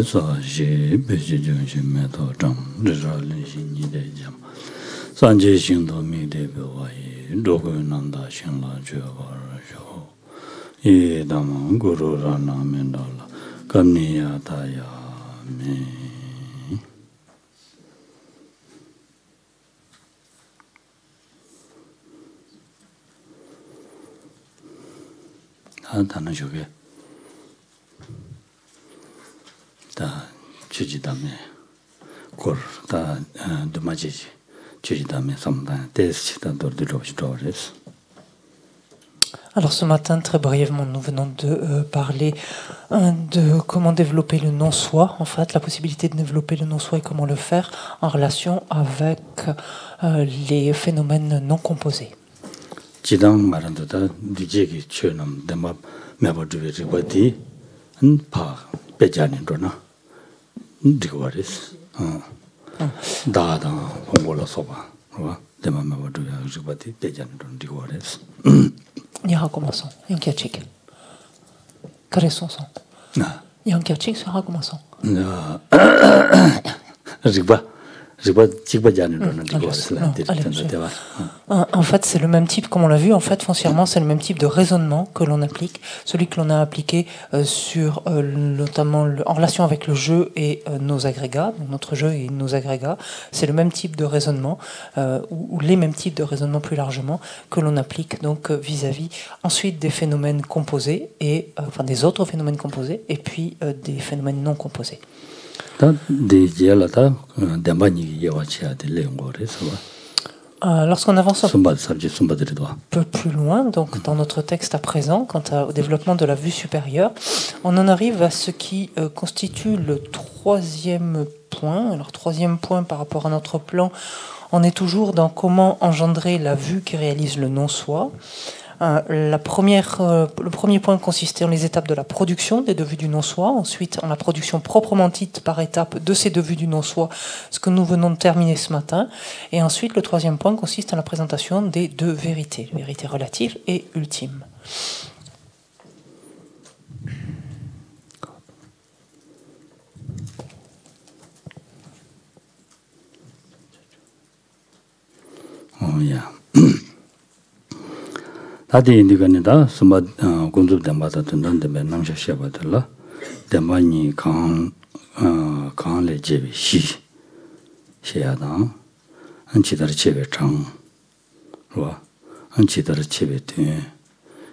so ji be ji jun shi me to zhang zhi zha lin xin ni de jiang san jie xing de mi de be wa yi zhou gu nan da xing la jue wa ra xiao yi da ma gu ru ra na men da la gam ni ya ta ya me 다는 저게 다 주지담에 골다 도마지지 주지담에 삼다 데스치다 돌들로시도레스. Alors ce matin, très brièvement, nous venons de parler de comment développer le non-soi, en fait, la possibilité de développer le non-soi et comment le faire en relation avec les phénomènes non composés. 지당 말한다 디제기 쳐놈 데마 메버드베지 바디 파 베자니도나 디고레스 다다 봉골로 소바 와 데마 메버드베지 바디 베자니도나 디고레스 야 commençons yankiachik 그래서서 yankiachik sera commençons En fait, c'est le même type, comme on l'a vu, en fait, foncièrement, c'est le même type de raisonnement que l'on applique, celui que l'on a appliqué sur, notamment en relation avec le jeu et nos agrégats, notre jeu et nos agrégats. C'est le même type de raisonnement, ou les mêmes types de raisonnement plus largement, que l'on applique donc vis-à-vis ensuite des phénomènes composés, et, enfin des autres phénomènes composés, et puis des phénomènes non composés. Lorsqu'on avance un peu plus loin, donc dans notre texte à présent, quant au développement de la vue supérieure, on en arrive à ce qui constitue le troisième point. Alors, troisième point par rapport à notre plan, on est toujours dans comment engendrer la vue qui réalise le non-soi. Le premier point consistait en les étapes de la production des deux vues du non-soi, ensuite en la production proprement dite par étapes de ces deux vues du non-soi, ce que nous venons de terminer ce matin, et ensuite le troisième point consiste en la présentation des deux vérités, vérité relative et ultime. Oh yeah. 다디 인디가니다 스마 군주 담바다 던던데 남샤 샤바들라 담바니 강레 제비 시 샤야다 안치다르 제베 장 와 안치다르 제베 되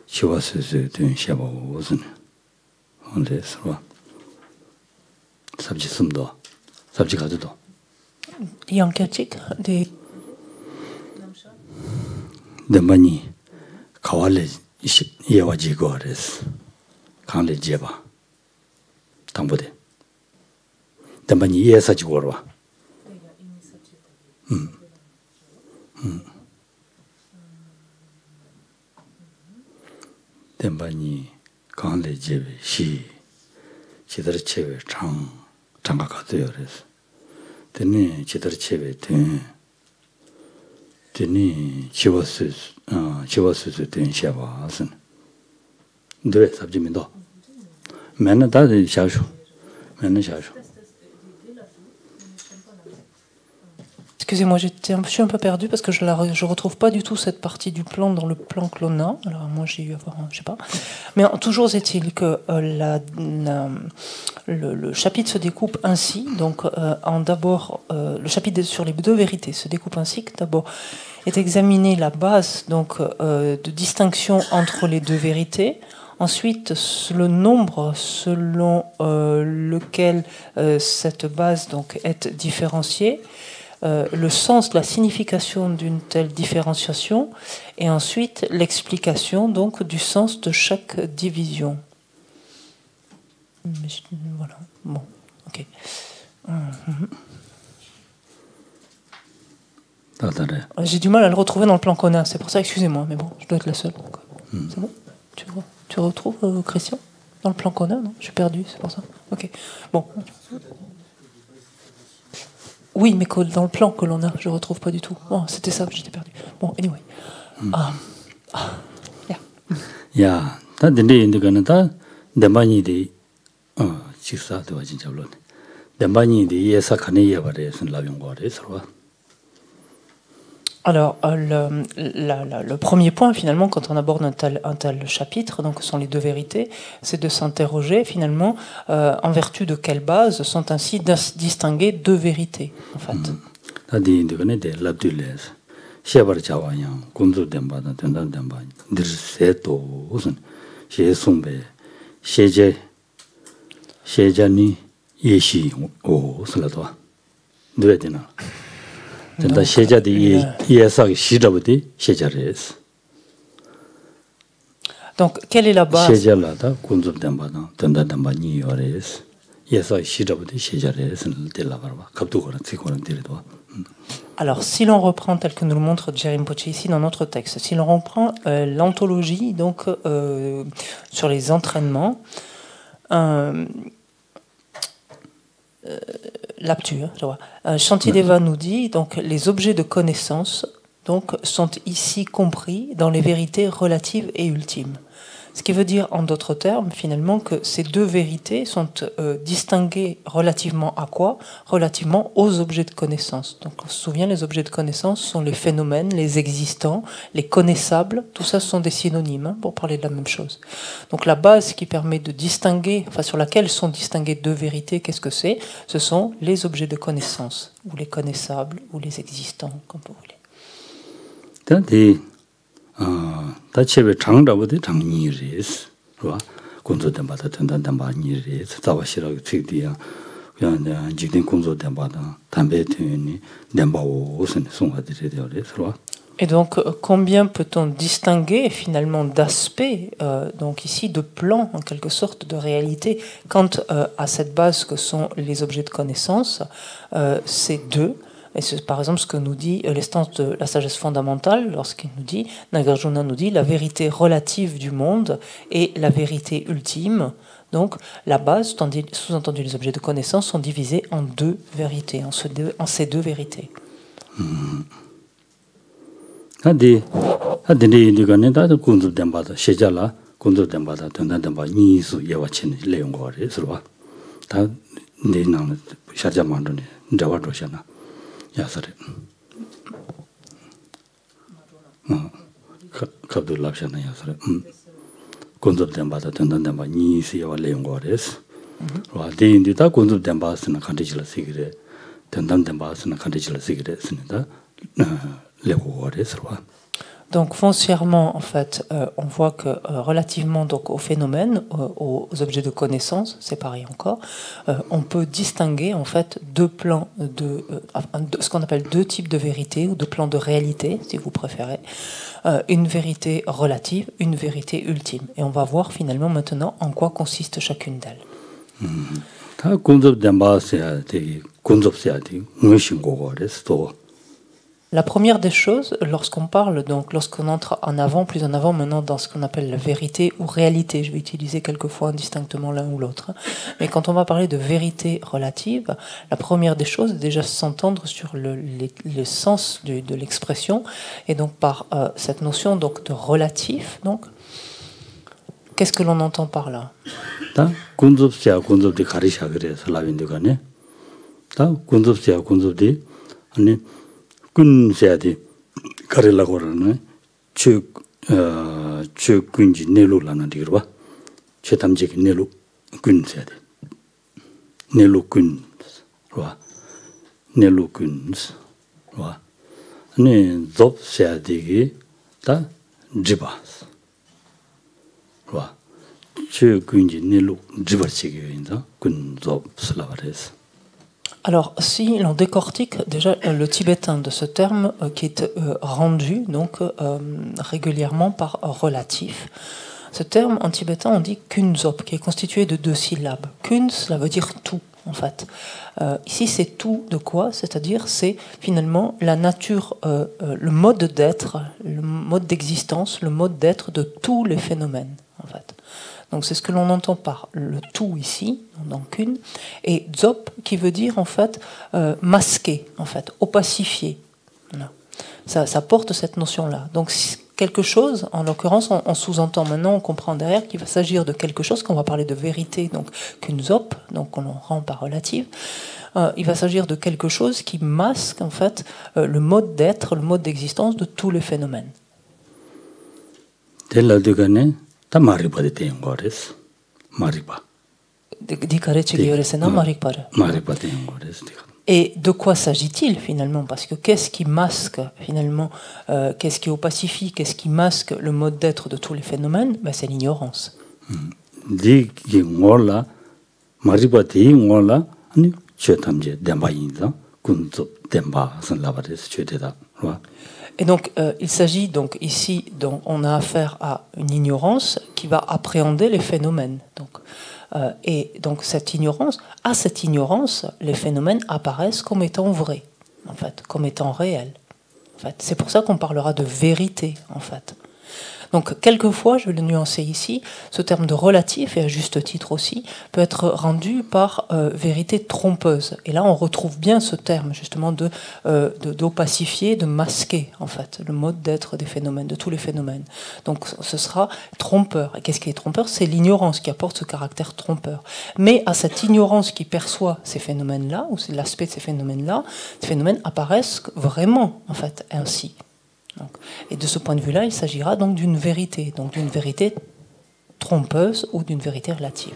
시와스스 된 샤바 무슨 언데스와 삽지 숨도 삽지 가도도 양캐직 데 담바니 가왈레 예와지고레스 강레 제바 당보대 담반이 예사지고로 담반이 강레 제베 시 지들 체베 장가가도요레스 되네 지들 체베 되네 지워스 된 샤바스는 네 sab지민도 맨날 다 샤슈 맨날 샤슈 Excusez-moi, je suis un peu perdu parce que je retrouve pas du tout cette partie du plan dans le plan que l'on a. Alors moi j'ai eu à voir, je sais pas. Mais toujours est-il que le chapitre se découpe ainsi. Donc d'abord le chapitre sur les deux vérités se découpe ainsi que d'abord est examinée la base donc de distinction entre les deux vérités. Ensuite, le nombre selon lequel cette base donc est différenciée. Le sens, la signification d'une telle différenciation, et ensuite l'explication donc du sens de chaque division. Voilà, bon, ok. J'ai du mal à le retrouver dans le plan qu'on a, c'est pour ça, excusez-moi, mais bon, je dois être la seule. C'est bon? Tu retrouves, Christian, dans le plan qu'on a, non? Je suis perdu, c'est pour ça. Ok, bon. Oui, mais dans le plan que l'on a, je ne retrouve pas du tout. Bon, c'était ça, j'étais perdu. Bon, anyway. Yeah. 식사 되어 진짜로 dembañi esa canilla varese la yongore serva. Alors, le premier point, finalement, quand on aborde un tel chapitre, donc ce sont les deux vérités, c'est de s'interroger, finalement, en vertu de quelle base sont ainsi distinguées deux vérités, en fait. Donc, quelle est la base? Alors, si l'on reprend, tel que nous le montre Dje Rinpoche ici dans notre texte, si l'on reprend l'anthologie donc sur les entraînements, l'Aptu, Shantideva nous dit donc les objets de connaissance donc sont ici compris dans les vérités relatives et ultimes. Ce qui veut dire, en d'autres termes, finalement, que ces deux vérités sont distinguées relativement à quoi? Relativement aux objets de connaissance. Donc, on se souvient, les objets de connaissance sont les phénomènes, les existants, les connaissables. Tout ça, ce sont des synonymes pour parler de la même chose. Donc, la base qui permet de distinguer, enfin, sur laquelle sont distinguées deux vérités, qu'est-ce que c'est? Ce sont les objets de connaissance, ou les connaissables, ou les existants, comme vous voulez. 다체베 장다보디 장니리스 그와 군소된바다 된단단바니리스 다와시라고 트디야 그냥 지든 군소된바다 담배트니 냄바오 무슨 송아들이되어서. Et donc, combien peut-on distinguer finalement d'aspects, donc ici de plans en quelque sorte de réalité, quant à cette base que sont les objets de connaissance, ces deux. Et c'est par exemple ce que nous dit l'instance de la sagesse fondamentale lorsqu'il nous dit, Nagarjuna nous dit, la vérité relative du monde et la vérité ultime. Donc la base, sous-entendu les objets de connaissance, sont divisés en deux vérités, en ces deux vérités. 야서래. 갑도 랍샤나 야서래. 곤접된 바다 된다는 바 니시와 레용거레스. 와 데인디다 곤접된 바스나 컨디지를 시기래. 된다는 바스나 컨디지를 시기래 스니다. 레고거레스와. Donc foncièrement, en fait, on voit que relativement donc aux phénomènes, aux objets de connaissance, c'est pareil encore, on peut distinguer en fait deux plans ce qu'on appelle deux types de vérité ou deux plans de réalité, si vous préférez, une vérité relative, une vérité ultime. Et on va voir finalement maintenant en quoi consiste chacune d'elles. La première des choses, lorsqu'on parle, donc lorsqu'on entre en avant, plus en avant maintenant dans ce qu'on appelle la vérité ou réalité, je vais utiliser quelquefois indistinctement l'un ou l'autre, mais quand on va parler de vérité relative, la première des choses est déjà s'entendre sur le sens de l'expression, et donc par cette notion donc, de relatif, donc, qu'est-ce que l'on entend par là? 군세야디 가릴라고라는 쭉 군지 내로라는 디르바 최담직 내로 군세야디 내로군 와 내로군와 네 접세야디기 다 지바스 와쭉 군지 내로 지버치기인다 군접 슬라바레스. Alors, si l'on décortique déjà le tibétain de ce terme qui est rendu donc régulièrement par relatif, ce terme en tibétain on dit kunzop, qui est constitué de deux syllabes. Kun, cela veut dire tout en fait. Ici c'est tout de quoi? C'est-à-dire c'est finalement la nature, le mode d'être, le mode d'existence, le mode d'être de tous les phénomènes en fait. Donc c'est ce que l'on entend par le tout ici, dans kun, et dzop qui veut dire en fait masquer, en fait, opacifier. Voilà. Ça porte cette notion-là. Donc quelque chose, en l'occurrence, on sous-entend maintenant, on comprend derrière qu'il va s'agir de quelque chose, qu'on va parler de vérité, donc kunzop, donc on rend par relative. Il va s'agir de quelque chose qui masque en fait le mode d'être, le mode d'existence de tous les phénomènes. Et de quoi s'agit-il finalement? Parce que qu'est-ce qui masque finalement, qu'est-ce qui opacifie, qu'est-ce qui masque le mode d'être de tous les phénomènes? Ben, c'est l'ignorance. Et donc, il s'agit donc ici, on a affaire à une ignorance qui va appréhender les phénomènes. Donc, et donc cette ignorance, les phénomènes apparaissent comme étant vrais, en fait, comme étant réels. En fait, c'est pour ça qu'on parlera de vérité, en fait. Donc, quelquefois, je vais le nuancer ici, ce terme de relatif, et à juste titre aussi, peut être rendu par vérité trompeuse. Et là, on retrouve bien ce terme, justement, d'opacifier, de masquer, en fait, le mode d'être des phénomènes, de tous les phénomènes. Donc, ce sera trompeur. Et qu'est-ce qui est trompeur? C'est l'ignorance qui apporte ce caractère trompeur. Mais à cette ignorance qui perçoit ces phénomènes-là, ou c'est l'aspect de ces phénomènes-là, ces phénomènes apparaissent vraiment, en fait, ainsi. Donc, et de ce point de vue-là, il s'agira donc d'une vérité trompeuse ou d'une vérité relative.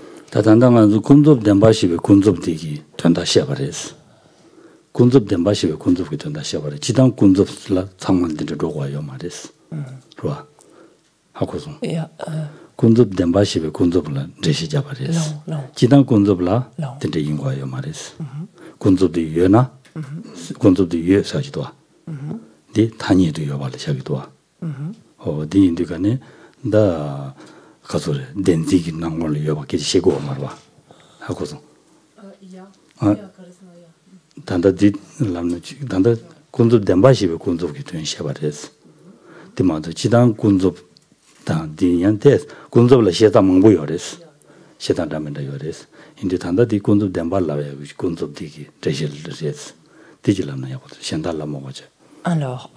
di tani du yobal shagidwa di indikane da kasore denzi gi nangol yoba ki shego marwa hakoso tanda di lamno tanda kundu demba shibe kundu ki tuen shabares di ma do chidan kundu ta di yantes kundu la sheta mangbo yores sheta damenda yores indi tanda di kundu demba la kundu di ki reshel res di jilamna yabo shenda la mogoje. Alors,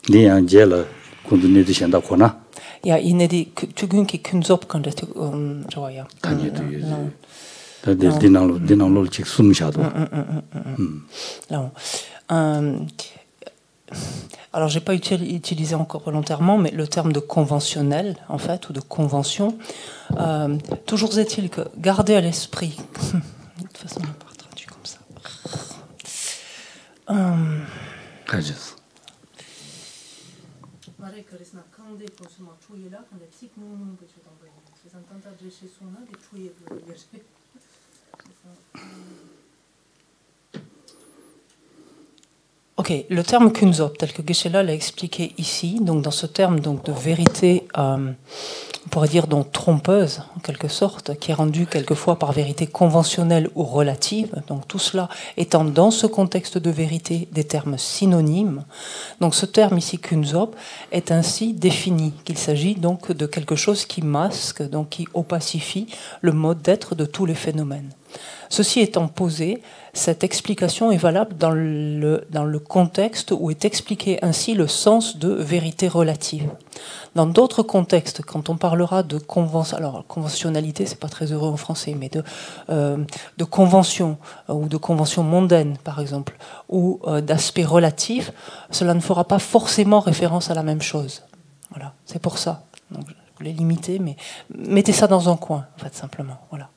il y a un gel quand on est de chez Dakona. Il y a une idée que tu gun qui kunzop quand tu vois. Alors, j'ai pas utilisé encore volontairement, mais le terme de conventionnel, en fait, ou de convention. Toujours est-il que garder à l'esprit. De toute façon, on n'a pas traduit comme ça. Ok, le terme kunzop, tel que Geshe-la l'a expliqué ici, donc dans ce terme donc, de vérité, on pourrait dire donc trompeuse, en quelque sorte, qui est rendue quelquefois par vérité conventionnelle ou relative, donc tout cela étant dans ce contexte de vérité des termes synonymes. Donc ce terme ici, kunzop, est ainsi défini, qu'il s'agit donc de quelque chose qui masque, donc qui opacifie le mode d'être de tous les phénomènes. Ceci étant posé, cette explication est valable dans le contexte où est expliqué ainsi le sens de vérité relative. Dans d'autres contextes, quand on parlera de convention, alors conventionnalité, c'est pas très heureux en français, mais de convention ou de convention mondaine, par exemple, ou d'aspect relatif, cela ne fera pas forcément référence à la même chose. Voilà, c'est pour ça. Donc, je voulais limiter, mais mettez ça dans un coin, en fait, simplement. Voilà.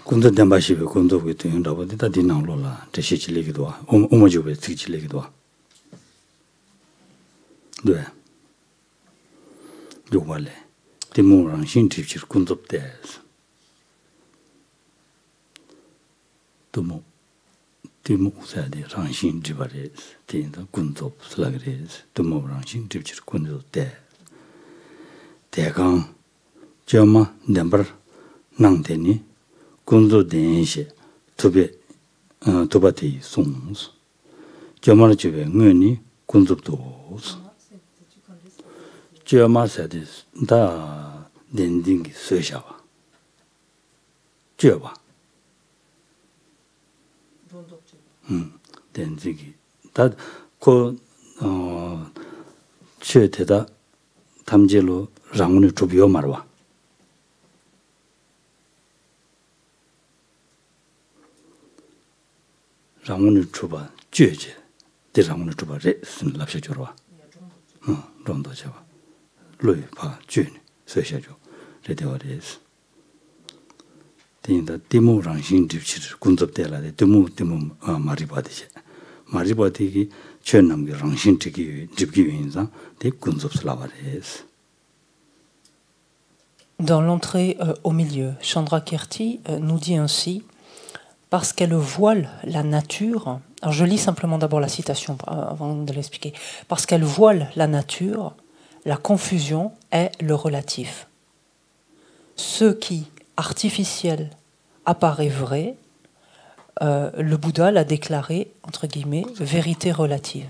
군도 담바시베 군도 그때 인다고 되다 디나로라 대시치레기도 와 오모주베 특치레기도 와 네. 요발레 디모랑 신집치 군도때 도모 디모사데 랑신집바레 디인다 군도 슬라그레스 도모랑 신집치 군도때 대강 저마 넘버 낭데니 군도 denshi tubati songs. Jamar chive ngani kunzubdos. Jamar sadis da dending seshawa. Java. Dendigi. That ko 최대다 탐제로 장문의 주비요 말와 장문의 주바 죄제 대장문의 주바에 쓴랍셔 줘라 정도 줘 로이 봐 죄네 세셔줘 레데와레스 딘다 디모랑 신집치를 군접대라데 디모 마리바디제 마리바디기 최남게 랑신티기 집기인자 데 군접슬라바레스. Dans l'entrée au milieu, Chandrakirti nous dit ainsi: parce qu'elle voile la nature. Alors je lis simplement d'abord la citation avant de l'expliquer. Parce qu'elle voile la nature, la confusion est le relatif. Ce qui, artificiel, apparaît vrai, le Bouddha l'a déclaré, entre guillemets, vérité relative.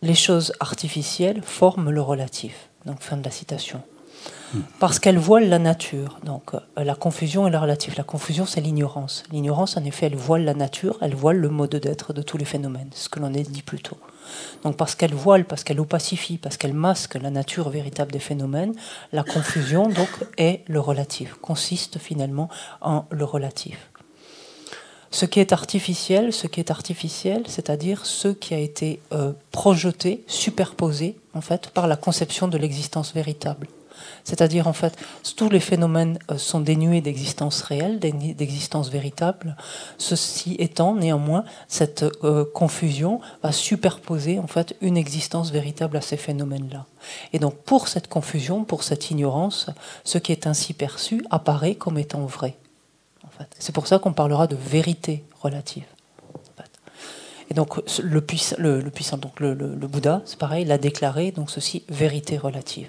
Les choses artificielles forment le relatif. Donc, fin de la citation. Parce qu'elle voile la nature. Donc, la confusion et le relatif. La confusion, c'est l'ignorance. L'ignorance, en effet, elle voile la nature, elle voile le mode d'être de tous les phénomènes. C'est ce que l'on a dit plus tôt. Donc, parce qu'elle voile, parce qu'elle opacifie, parce qu'elle masque la nature véritable des phénomènes, la confusion, donc, est le relatif, consiste finalement en le relatif. Ce qui est artificiel, c'est-à-dire ce qui a été projeté, superposé, en fait, par la conception de l'existence véritable. C'est-à-dire, en fait, tous les phénomènes sont dénués d'existence réelle, d'existence véritable. Ceci étant, néanmoins, cette confusion va superposer, en fait, une existence véritable à ces phénomènes-là. Et donc, pour cette confusion, pour cette ignorance, ce qui est ainsi perçu apparaît comme étant vrai. En fait. C'est pour ça qu'on parlera de vérité relative. En fait. Et donc, le puissant, donc le Bouddha, c'est pareil, l'a déclaré, donc ceci, vérité relative.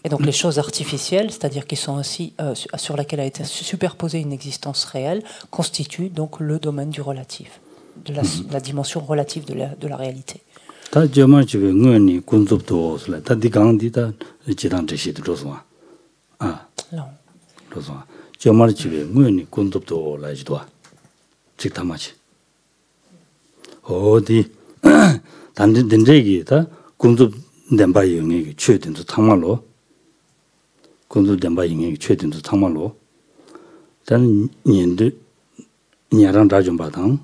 Et donc les choses artificielles, c'est-à-dire qui sont ainsi sur laquelle a été superposée une existence réelle, constituent donc le domaine du relatif, de la dimension relative de la réalité. 군도 담바 인이 최된도 탕말로 단 년도 냐랑 라좀 받당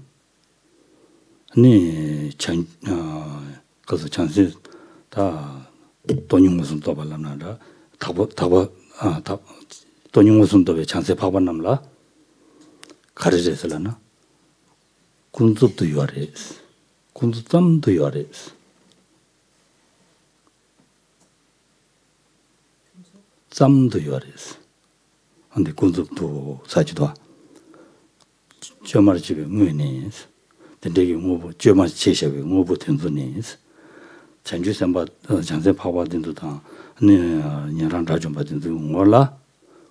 아니 그래서 찬스 다 돈용 무슨 또 발람나다 답 돈용 무슨 또 찬스 파반남라 가르제슬라나 군도도 요아레스 군도담도 요아레스 쌈도 요아레스. 근데 군습도 사지도 저말 집에 무에니스. 근데 뭐 저말 제셔에 뭐 버튼도니스. 전주 선바 장세 파바든도 다 네, 냐랑 라좀 받든도 몰라.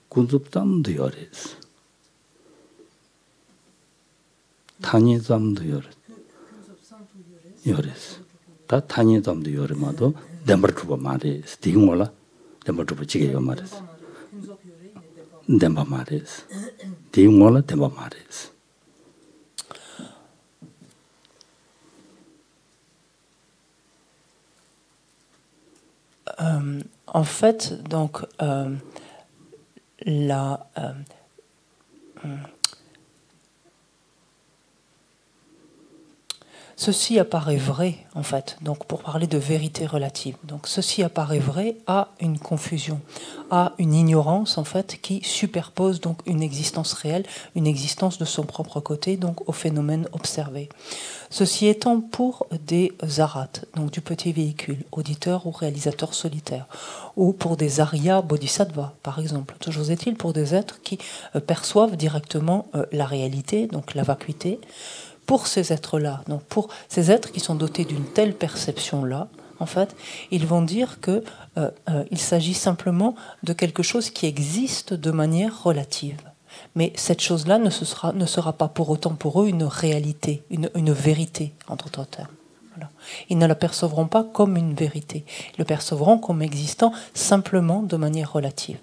군습담도 요아레스. 타니담도 요아레스. 요아레스. 다 타니담도 요아레마도 덴버투바 마레스. 디몰라. 덴버투바 지게요 마레스. 덴바 마레스. 디몰라 덴바 마레스. En fait, donc, ceci apparaît vrai, en fait, donc pour parler de vérité relative. Donc ceci apparaît vrai à une confusion, à une ignorance, en fait, qui superpose donc une existence réelle, une existence de son propre côté, donc au phénomène observé. Ceci étant pour des arathas, donc du petit véhicule, auditeur ou réalisateur solitaire, ou pour des arya bodhisattvas, par exemple. Toujours est-il pour des êtres qui perçoivent directement la réalité, donc la vacuité. Pour ces êtres-là, donc pour ces êtres qui sont dotés d'une telle perception-là, en fait, ils vont dire que il s'agit simplement de quelque chose qui existe de manière relative. Mais cette chose-là ne sera pas pour autant pour eux une réalité, une vérité, en d'autres termes. Voilà. Ils ne la percevront pas comme une vérité. Ils le percevront comme existant simplement de manière relative.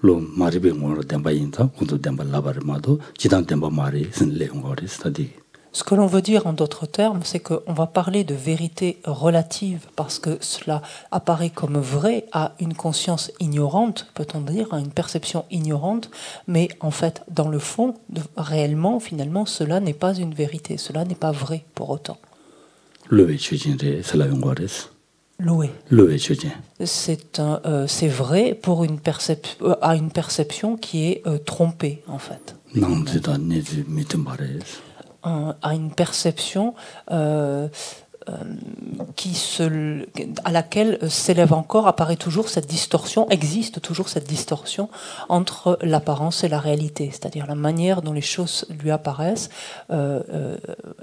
lo maribe ngoro demba inta kundu demba labare mado jidan demba mari le ngori stadi. Ce que l'on veut dire en d'autres termes, c'est qu'on va parler de vérité relative parce que cela apparaît comme vrai à une conscience ignorante, peut-on dire, à une perception ignorante, mais en fait, dans le fond, réellement, finalement, cela n'est pas une vérité, cela n'est pas vrai pour autant. Loué. C'est vrai pour à une perception qui est trompée, en fait. À une perception à laquelle s'élève encore, apparaît toujours cette distorsion, existe toujours cette distorsion entre l'apparence et la réalité, c'est-à-dire la manière dont les choses lui apparaissent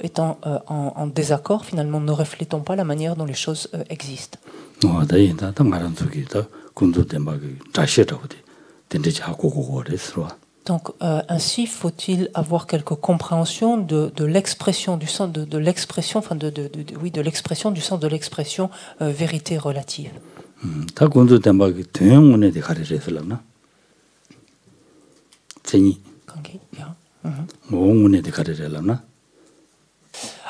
étant en désaccord, finalement ne reflétant pas la manière dont les choses existent. Donc, ainsi, faut-il avoir quelque compréhension de l'expression du sens de l'expression, enfin de l'expression du sens de l'expression vérité relative.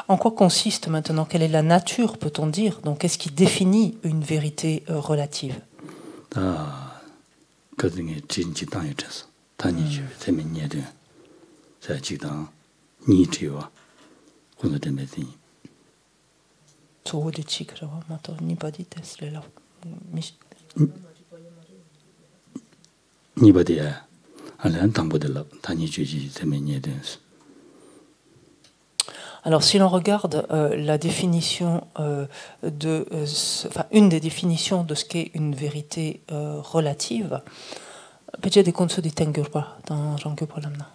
En quoi consiste maintenant? Quelle est la nature, peut-on dire? Donc, qu'est-ce qui définit une vérité relative? Alors, si l'on regarde la définition une des définitions de ce qu'est une vérité relative, peut-être des concepts de Tengyurpa dans Jean-Guy Polamna.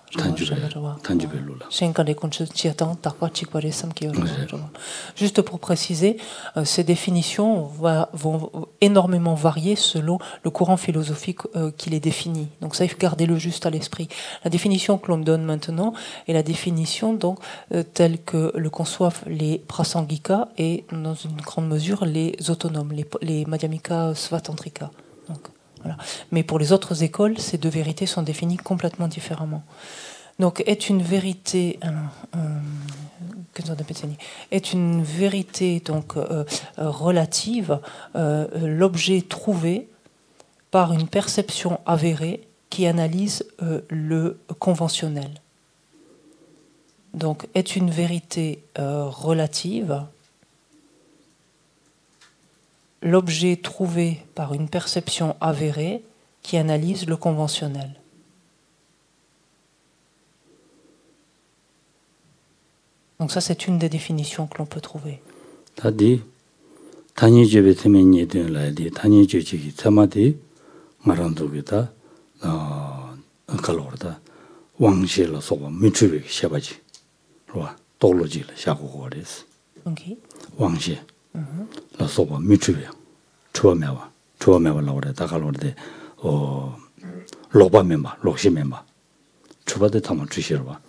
Juste pour préciser, ces définitions vont énormément varier selon le courant philosophique qui les définit. Donc ça, il faut garder-le juste à l'esprit. La définition que l'on donne maintenant est la définition donc telle que le conçoivent les Prasangika et dans une grande mesure les autonomes, les Madhyamika Svatantrika. Donc, voilà. Mais pour les autres écoles, ces deux vérités sont définies complètement différemment. Donc, est une vérité donc relative l'objet trouvé par une perception avérée qui analyse le conventionnel. Donc, est une vérité relative l'objet trouvé par une perception avérée qui analyse le conventionnel. Donc ça, c'est une des définitions que l'on peut trouver. Okay. La sopa mitribe chua mewa la ore ta kalor de o loba memba lokshi memba chuba de tama trishirwa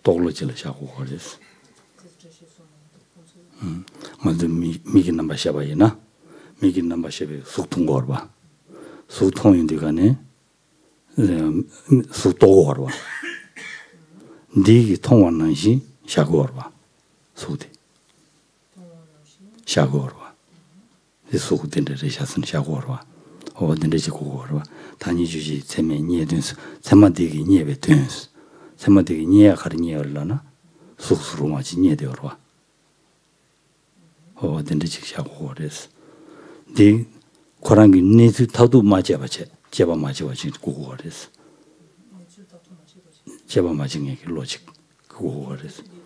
toglo chile sha ko horis migi namba shaba ina migi namba shebe suktung gorba suktung indigane suktogo gorba digi tongwa nanshi sha gorba 소대 샤고르와 이 소고된데 레샤스는 샤고르와 어딘데 지고르와 다니주지 세메니에든스 세마데기 니에베든스 세마데기 니에 가르니얼라나 속수로마지 니에데어와 어딘데 지 샤고르스 디 고랑기 니즈 타도 마제바체 제바 마제바지 고고르스 제바 마징의 로직 고고르스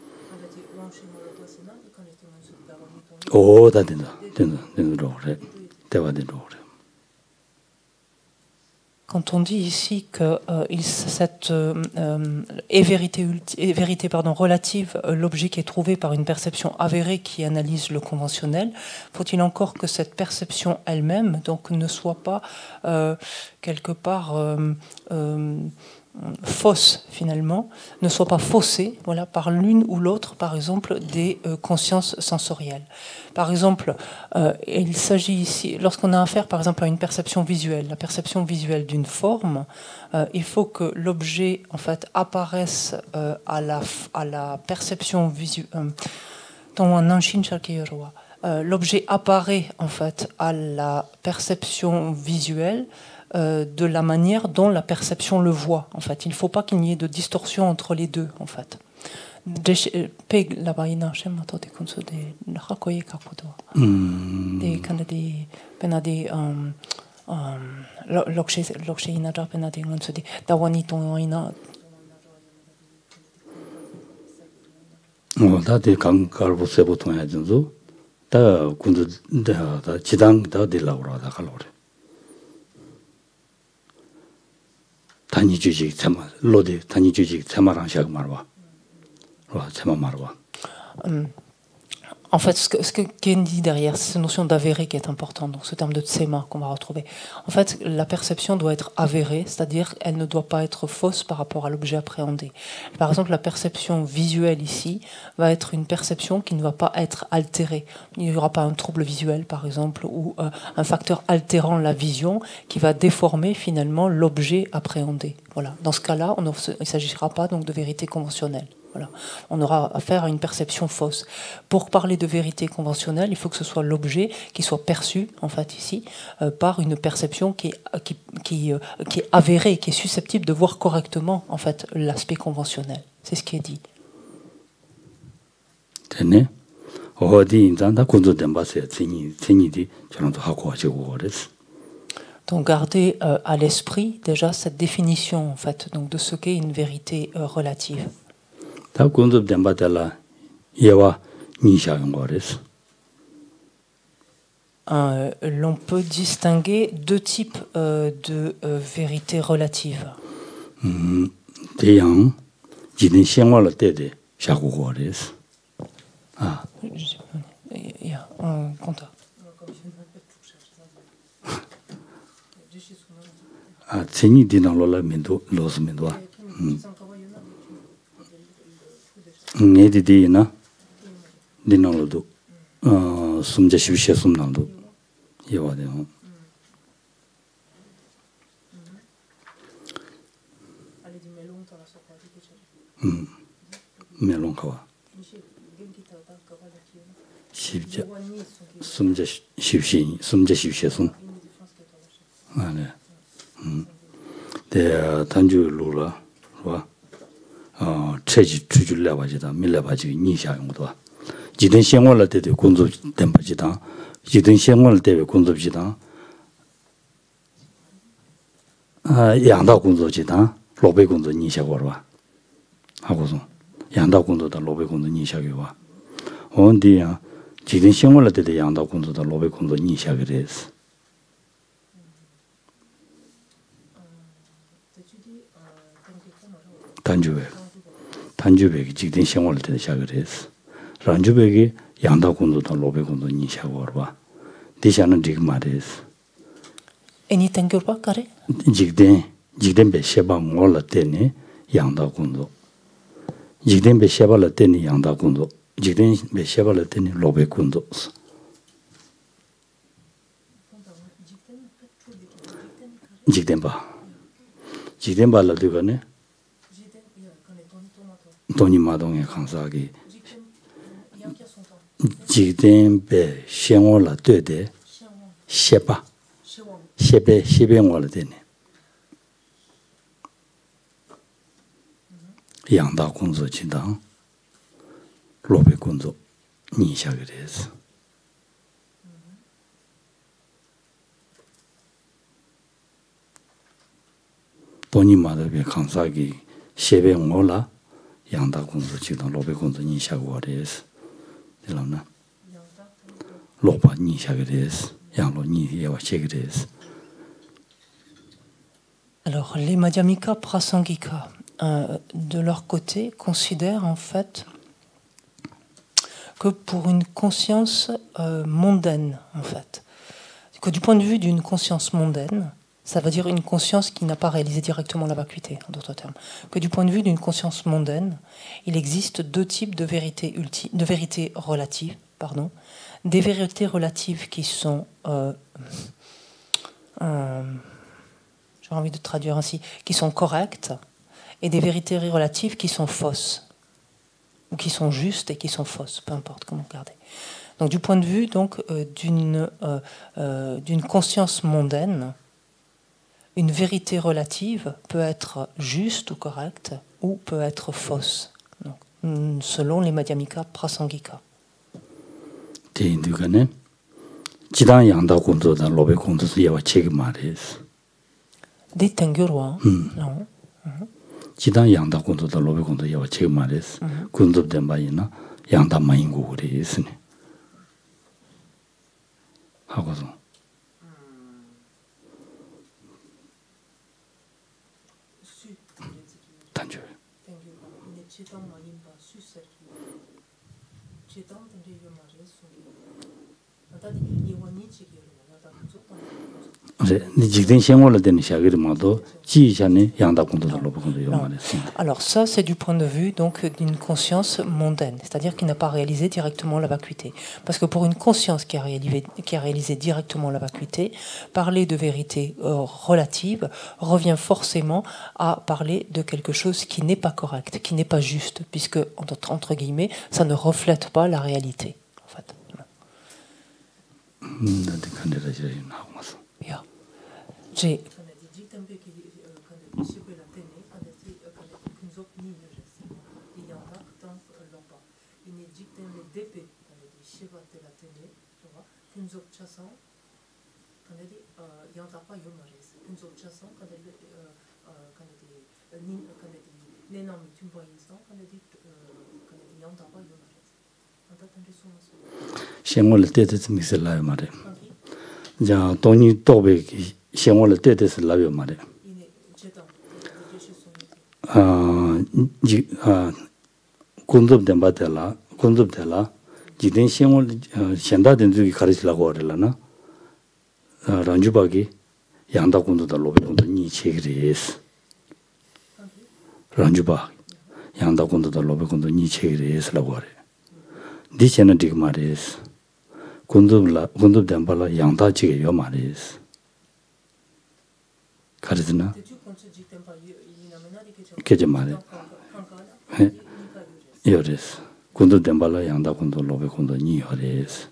Quand on dit ici que cette vérité relative, l'objet qui est trouvé par une perception avérée qui analyse le conventionnel, faut-il encore que cette perception elle-même donc ne soit pas quelque part fausse finalement, ne soit pas faussée, voilà, par l'une ou l'autre, par exemple, des consciences sensorielles. Par exemple, il s'agit ici, lorsqu'on a affaire par exemple à une perception visuelle, la perception visuelle d'une forme, il faut que l'objet en fait apparaisse à la perception visuelle. L'objet apparaît en fait à la perception visuelle de la manière dont la perception le voit. En fait, il ne faut pas qu'il y ait de distorsion entre les deux. En fait. 다들 강가로 세보 통해 준소 다 군도 다 지당 다 들라고라다 갈로래 단위 주식 참아 로데 단위 주식 참아랑 시작 말봐 와 참아 말봐 En fait, ce que Ken dit derrière, c'est cette notion d'avéré qui est importante, donc ce terme de tsema qu'on va retrouver. En fait, la perception doit être avérée, c'est-à-dire elle ne doit pas être fausse par rapport à l'objet appréhendé. Par exemple, la perception visuelle ici va être une perception qui ne va pas être altérée. Il n'y aura pas un trouble visuel, par exemple, ou un facteur altérant la vision qui va déformer finalement l'objet appréhendé. Voilà. Dans ce cas-là, il ne s'agira pas donc de vérité conventionnelle. Voilà. On aura affaire à une perception fausse. Pour parler de vérité conventionnelle, il faut que ce soit l'objet qui soit perçu, en fait, ici, par une perception qui est avérée, qui est susceptible de voir correctement, en fait, l'aspect conventionnel. C'est ce qui est dit. Donc, gardez à l'esprit déjà cette définition, en fait, donc, de ce qu'est une vérité relative. 다 군도 담바달라 예와 니샤용거레스 l'on peut distinguer deux types de vérité relative. 대양 지는 생활을 때에 샤고거레스 아 야, conta. 아 진이 디나로라 민도 로스민도아 네디디나 디나로도 숨자 쉬쉬 숨난도 예와데요 멜론카와 십자 숨자 쉬쉬 숨자 쉬쉬 숨 아네 대 단주 루라 와 체지 주줄려가지다 밀려가지고 니샤용도 지든 생활할 때도 군도 댐바지다 지든 생활할 때도 군도지다 양다 군도지다 로베 군도 니샤고라 하고서 양다 군도다 로베 군도 니샤고와 언디야 지든 생활할 때도 양다 군도다 로베 군도 니샤그레스 단주백이 직된 생활을 때 시작을 했어. 란주백이 양다군도다 로베군도 니샤고로 봐. 디샤는 지금 말했어. 애니 땡겨봐 가래? 직된 배셔바 몰라 때네 양다군도. 직된 배셔바라 때네 양다군도. 직된 배셔바라 때네 로베군도. 직된 봐. 직된 발라 되거네. 돈이 마동에 강사하기 지denbe 생활을 되되 셰바 셰베월 되네 양다 공부 진당 로베 공부 니샤게 됐어 돈이 마동에 강사하기 셰베월라 양다 공부 지금 로베 공부 니샤고 그래서 되려나 로바 니샤게 됐어 양로 니예와 셰게 됐어 Alors les Madhyamika Prasangika de leur côté considèrent en fait que pour une conscience mondaine en fait que du point de vue d'une conscience mondaine Ça veut dire une conscience qui n'a pas réalisé directement la vacuité, en d'autres termes. Que du point de vue d'une conscience mondaine, il existe deux types de vérités relatives, pardon. Des vérités relatives qui sont, j'ai envie de traduire ainsi, qui sont correctes, et des vérités relatives qui sont fausses, ou qui sont justes et qui sont fausses, peu importe comment regarder. Donc du point de vue d'une conscience mondaine, une vérité relative peut être juste ou correcte ou peut être fausse, donc, selon les Madhyamika Prasangika. Des Tengyurwa, non. Chidang Yangda Kundu da Lobe Kundu Yawa Chega Mares, Kundu Demba Yina, Yangda Mayingu Ures. 하고서 단절 Alors ça, c'est du point de vue donc d'une conscience mondaine, c'est-à-dire qui n'a pas réalisé directement la vacuité. Parce que pour une conscience qui a réalisé directement la vacuité, parler de vérité relative revient forcément à parler de quelque chose qui n'est pas correct, qui n'est pas juste, puisque entre guillemets, ça ne reflète pas la réalité. En fait. Yeah. J'ai Shengwala Tetes Mixelayo Mare. Ja, Tony Tobe, Shengwala Tetes Lavio Mare. Kundub Dembatela, Kundub Tela, Jidin Shengwal, Shenda Denzuki Karisla Gorelana, Ranjubagi, Yanda Kundu da Lobe Kundu Ni Chegres. Ranjuba, Yanda Kundu da Lobe Kundu Ni Chegres Lagore. Dichena Digmares. Kundub Dambala Yangda Chige Yomaris. Karizna Kejamare Yoris. Kundub Dambala Yangda Kundu Lobe Kundu Ni Yoris.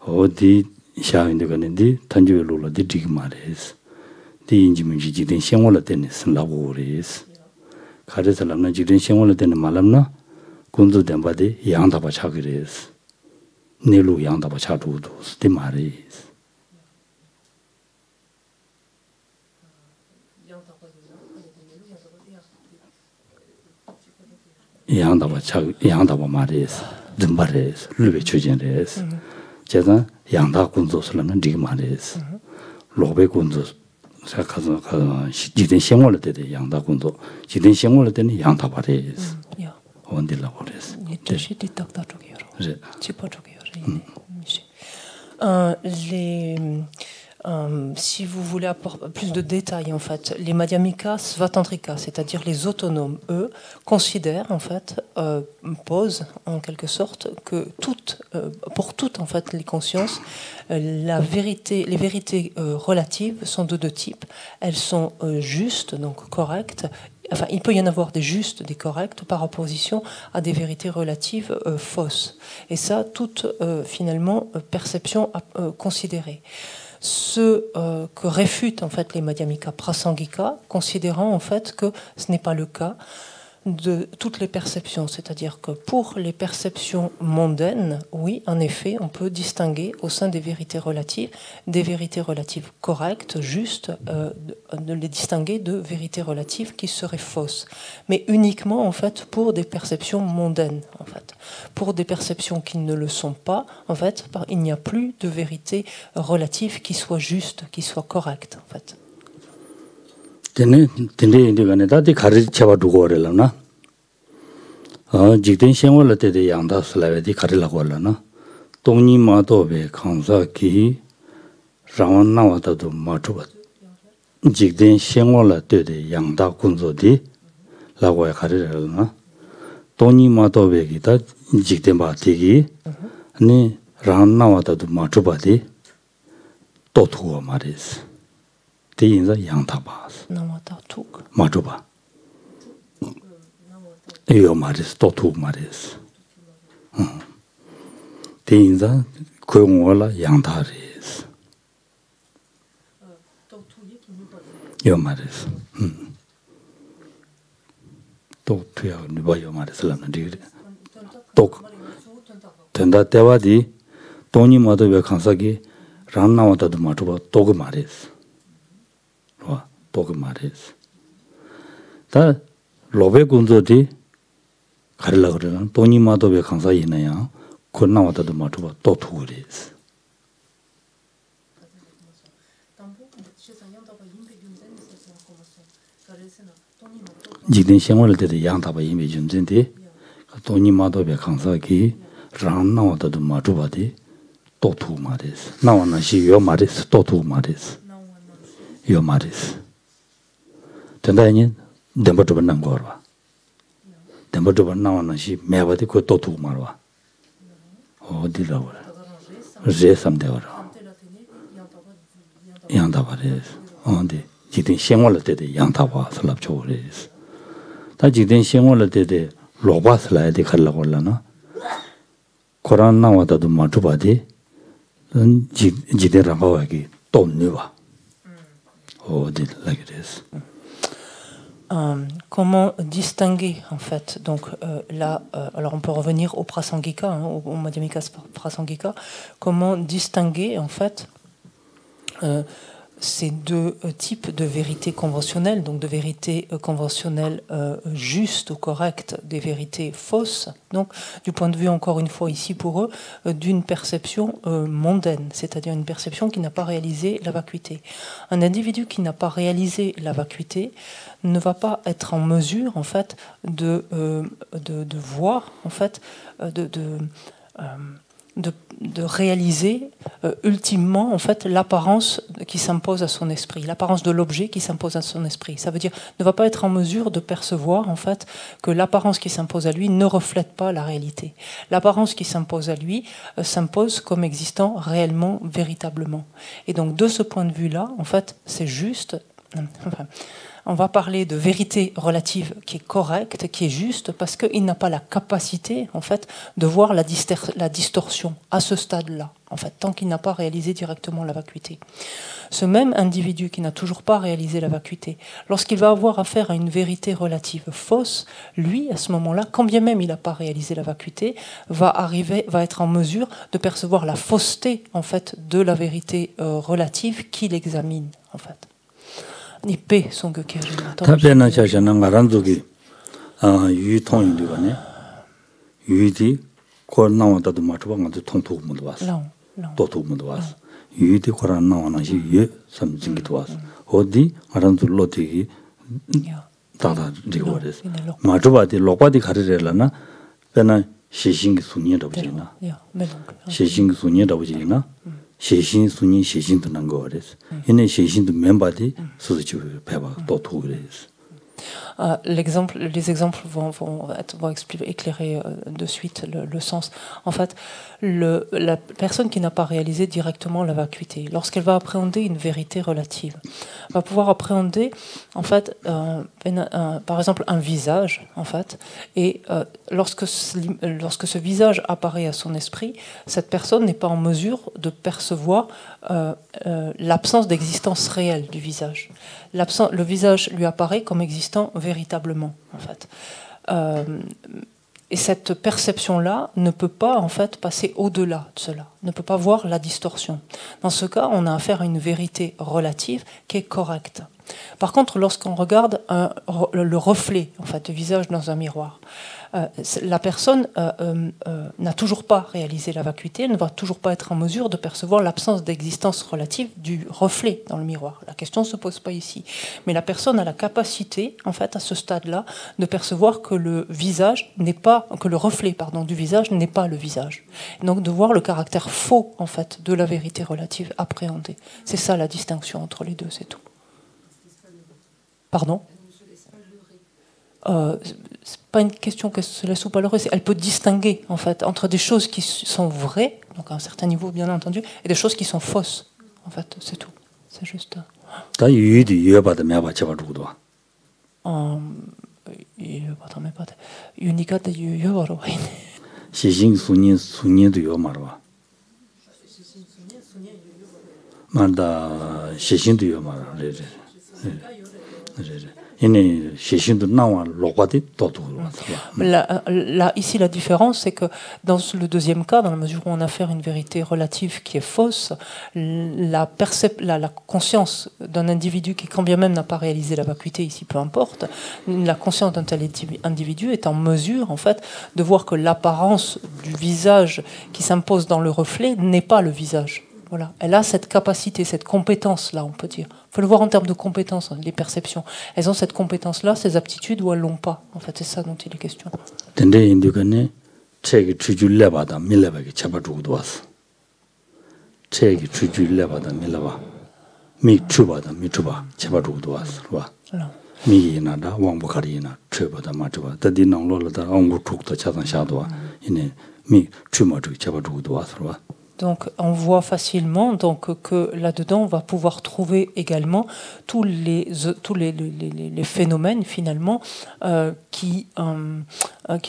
O di Sha in the Ganindi, Tanjula di Digmaris. The Injiminji Jidin Shenwala Dennis Laboris. Karizalana Jidin Shenwala Den Malamna, Kundub Dambadi Yangda Bachagiris. Nelu Yangda Bachadu, the Maris. Yangda Maris, Dumbares, Lube Chujenres, Jazan, Yangda Kunzoslan and Digmaris, Lobe Kunzos, Jidin Shemola de Yangda Kunzo, Jidin Shemola de Yangda Paris, on the labores. Si vous voulez plus de détails, en fait, les Madhyamika Svatantrika, c'est-à-dire les autonomes, eux, considèrent, en fait, posent en quelque sorte que pour toutes en fait les consciences, les vérités relatives sont de deux types. Elles sont justes, donc correctes. Enfin, il peut y en avoir des justes, des correctes, par opposition à des vérités relatives fausses. Et ça, toute finalement perception considérée. Ce que réfutent en fait les Madhyamika Prasangika, considérant en fait que ce n'est pas le cas de toutes les perceptions, c'est-à-dire que pour les perceptions mondaines, oui, en effet, on peut distinguer au sein des vérités relatives correctes, justes, de les distinguer de vérités relatives qui seraient fausses, mais uniquement en fait pour des perceptions mondaines, en fait. Pour des perceptions qui ne le sont pas, en fait, il n'y a plus de vérité relative qui soit juste, qui soit correcte, en fait. Jigden Shenwala de Yangda Slavedi Karilagolana, Tony Matobe, Kansa Ki, Rawan Nawata to Matuba, 직된 생활을 때에 양다 군조디 라고 가르쳐나 돈이 마도베기다 직된 바티기 아니 란나와다도 마주바디 또 두고 말이스 대인자 양다바스 마주바 이거 말이스 또 두고 말이스 대인자 고용월라 양다리스 요 말이스 또 투야 누가 말이스라는 또 된다 때와디 돈이 마도 왜 강사기 란나와다도 마주바 또그 말이스 와 또그 말이스 다 로베 군조디 가르라 그러는 돈이 마도 왜 강사 있나요 권나와다도 마주바 또 두그리스 직된 생활을 때도 양다바 이미 준전데 돈이 마도 왜 강사기 란나와다도 마주바디 또 두고 말이스 나와나 시요 말이스 또 두고 말이스 요 말이스 된다니 덴버도 난 거라 덴버도 나와나 시 매바디 그또 두고 말와 어디라고 그래 제삼대어라 양다바레스 어디 지든 생활을 때도 양다바 슬랍죠 그래스 다 지든 생활을 때도 로바슬라이데 갈라고 올라나 코란 나와다도 마주바디 지대라고하기 또 누와 어디 라게스 Comment distinguer en fait donc là alors on peut revenir au prasangika au madhyamika prasangika comment distinguer en fait ces deux types de vérités conventionnelles, donc de vérités conventionnelles justes ou correctes, des vérités fausses, donc du point de vue encore une fois ici pour eux, d'une perception mondaine, c'est-à-dire une perception qui n'a pas réalisé la vacuité. Un individu qui n'a pas réalisé la vacuité ne va pas être en mesure en fait de voir en fait de réaliser ultimement en fait l'apparence qui s'impose à son esprit, l'apparence de l'objet qui s'impose à son esprit. Ça veut dire ne va pas être en mesure de percevoir en fait que l'apparence qui s'impose à lui ne reflète pas la réalité. L'apparence qui s'impose à lui s'impose comme existant réellement, véritablement. Et donc de ce point de vue-là, en fait, c'est juste. On va parler de vérité relative qui est correcte, qui est juste, parce qu'il n'a pas la capacité, en fait, de voir la distorsion à ce stade-là, en fait, tant qu'il n'a pas réalisé directement la vacuité. Ce même individu qui n'a toujours pas réalisé la vacuité, lorsqu'il va avoir affaire à une vérité relative fausse, lui, à ce moment-là, quand bien même il n'a pas réalisé la vacuité, va être en mesure de percevoir la fausseté, en fait, de la vérité relative qu'il examine, en fait. 답변은 자신은 가란족이 유통인들이네. 유디 코로나와도 맞춰봐가지고 통통 못 왔어. 또 못 왔어. 유디 코로나 나와는 시에 삼진기도 왔어. 어디 가란족로 되기 다다 되고 그랬어. 맞춰봐디 로바디 가르래라나 배나 시신기 순이라고 지나. 시신기 순이라고 지나. 시신 순이 시신 듣는 거 그랬어. 얘네 시신도 멤버디 소지치 배봐 또 그랬어. Les exemples vont éclairer de suite le sens. En fait, la personne qui n'a pas réalisé directement la vacuité, lorsqu'elle va appréhender une vérité relative, va pouvoir appréhender, en fait, par exemple, un visage, en fait, et lorsque ce visage apparaît à son esprit, cette personne n'est pas en mesure de percevoir l'absence d'existence réelle du visage. Le visage lui apparaît comme existant véritablement, en fait. Et cette perception-là ne peut pas, en fait, passer au-delà de cela, ne peut pas voir la distorsion. Dans ce cas, on a affaire à une vérité relative qui est correcte. Par contre, lorsqu'on regarde le reflet, en fait, du visage dans un miroir, la personne n'a toujours pas réalisé la vacuité, elle ne va toujours pas être en mesure de percevoir l'absence d'existence relative du reflet dans le miroir. La question ne se pose pas ici. Mais la personne a la capacité, en fait, à ce stade-là, de percevoir que le reflet du visage n'est pas le visage. Et donc de voir le caractère faux, en fait, de la vérité relative appréhendée. C'est ça la distinction entre les deux, c'est tout. Pardon? C'est pas une question qu'elle se laisse ou pas leurrer, elle peut distinguer en fait entre des choses qui sont vraies, donc à un certain niveau bien entendu, et des choses qui sont fausses. En fait, c'est tout. C'est juste. Là, ici, la différence, c'est que dans le deuxième cas, dans la mesure où on a affaire à une vérité relative qui est fausse, la conscience d'un individu qui, quand bien même n'a pas réalisé la vacuité, ici, peu importe, la conscience d'un tel individu est en mesure, en fait, de voir que l'apparence du visage qui s'impose dans le reflet n'est pas le visage. Voilà. Elle a cette capacité, cette compétence-là, on peut dire. Il faut le voir en termes de compétences, les perceptions. Elles ont cette compétence-là, ces aptitudes, ou elles ne l'ont pas. En fait, c'est ça dont il est question. Donc, on voit facilement donc, que là-dedans, on va pouvoir trouver également tous les phénomènes, finalement, qui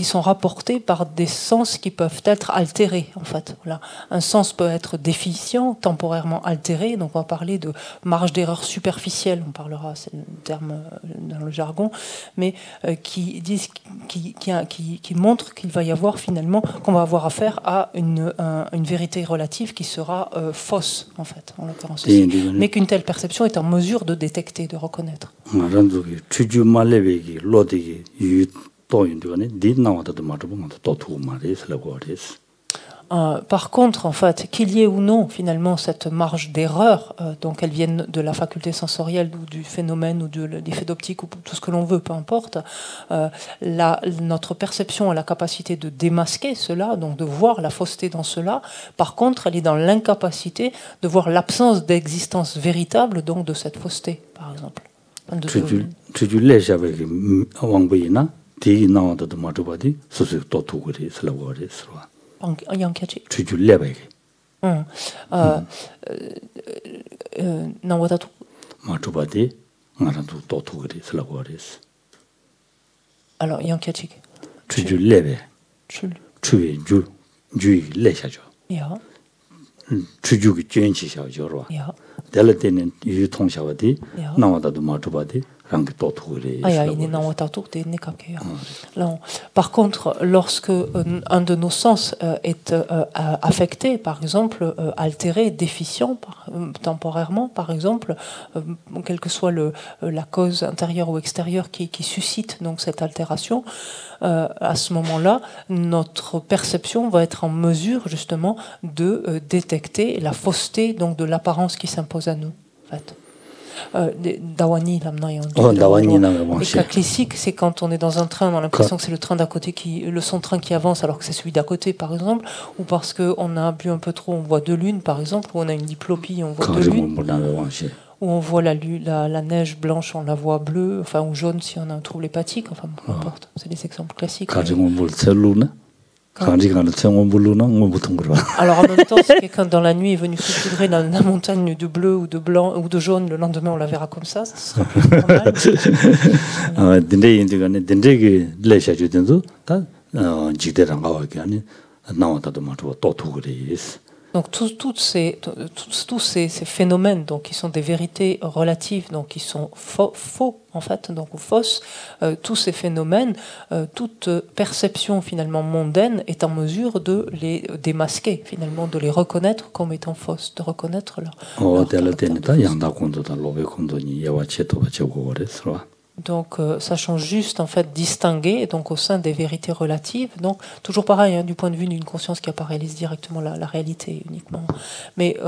sont rapportés par des sens qui peuvent être altérés, en fait. Voilà. Un sens peut être déficient, temporairement altéré, donc on va parler de marge d'erreur superficielle, on parlera, c'est le terme dans le jargon, mais qui montre qu'il va y avoir, finalement, qu'on va avoir affaire à une vérité relative qui sera fausse, en fait, en l'occurrence ici, mais qu'une telle perception est en mesure de détecter, de reconnaître. Par contre, en fait, qu'il y ait ou non finalement cette marge d'erreur, donc elle vienne de la faculté sensorielle ou du phénomène ou de l'effet d'optique ou tout ce que l'on veut, peu importe, notre perception a la capacité de démasquer cela, donc de voir la fausseté dans cela. Par contre, elle est dans l'incapacité de voir l'absence d'existence véritable donc de cette fausseté, par exemple. Alors, Yankiachik. Par contre, lorsque un de nos sens est affecté, par exemple, altéré, déficient, temporairement, par exemple, quelle que soit la cause intérieure ou extérieure qui suscite donc cette altération, à ce moment-là, notre perception va être en mesure justement de détecter la fausseté donc de l'apparence qui s'impose à nous, en fait. Dawani, les cas classiques, c'est quand on est dans un train, on a l'impression que c'est le train d'à côté son train qui avance alors que c'est celui d'à côté, par exemple, ou parce qu'on a bu un peu trop, on voit deux lunes, par exemple, ou on a une diplopie, on voit deux lunes, ou on voit la neige blanche, on la voit bleue, enfin, ou jaune si on a un trouble hépatique, enfin, peu importe, c'est des exemples classiques. Alors en même temps, si quelqu'un dans la nuit est venu saupoudrer la montagne de bleu ou de blanc ou de jaune, le lendemain on la verra comme ça sera normal. Donc tous ces phénomènes donc, qui sont des vérités relatives, donc qui sont faux en fait, donc ou fausses, tous ces phénomènes, toute perception finalement mondaine est en mesure de les démasquer, finalement, de les reconnaître comme étant fausses, de reconnaître leur donc, sachant juste en fait distinguer donc au sein des vérités relatives, donc toujours pareil hein, du point de vue d'une conscience qui apparaît directement la réalité uniquement, mais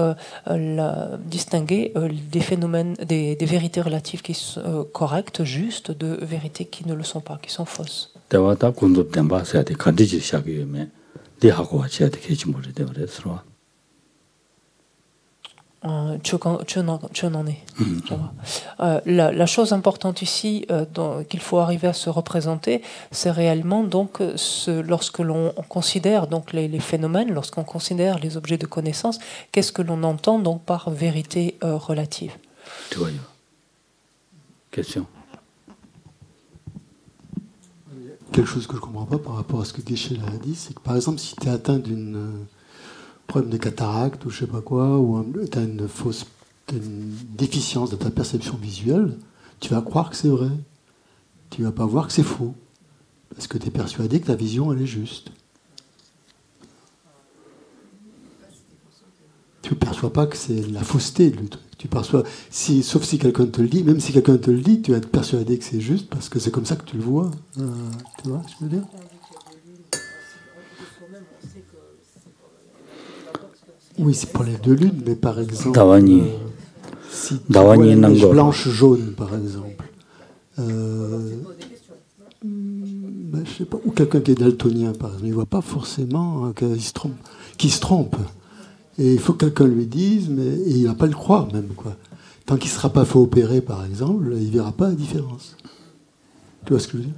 distinguer des phénomènes, des vérités relatives qui sont correctes, justes, de vérités qui ne le sont pas, qui sont fausses. La chose importante ici qu'il faut arriver à se représenter, c'est réellement donc lorsque l'on considère donc les phénomènes, lorsqu'on considère les objets de connaissance, qu'est-ce que l'on entend donc par vérité relative. Question. Quelque chose que je ne comprends pas par rapport à ce que Geshe a dit, c'est que par exemple, si tu es atteint d'un problème de cataracte ou je ne sais pas quoi, ou tu as une déficience de ta perception visuelle, tu vas croire que c'est vrai. Tu ne vas pas voir que c'est faux. Parce que tu es persuadé que ta vision, elle est juste. Tu ne perçois pas que c'est la fausseté du truc. Tu perçois, sauf si quelqu'un te le dit, même si quelqu'un te le dit, tu vas être persuadé que c'est juste parce que c'est comme ça que tu le vois. Tu vois ce que je veux dire? Oui, c'est pour les deux lunes, mais par exemple, si tu vois la neige blanche jaune, par exemple, je sais pas, ou quelqu'un qui est daltonien, par exemple, il ne voit pas forcément qu'il se trompe. Et il faut que quelqu'un lui dise, mais et il ne va pas le croire même, quoi. Tant qu'il ne sera pas fait opérer, par exemple, il ne verra pas la différence. Tu vois ce que je veux dire?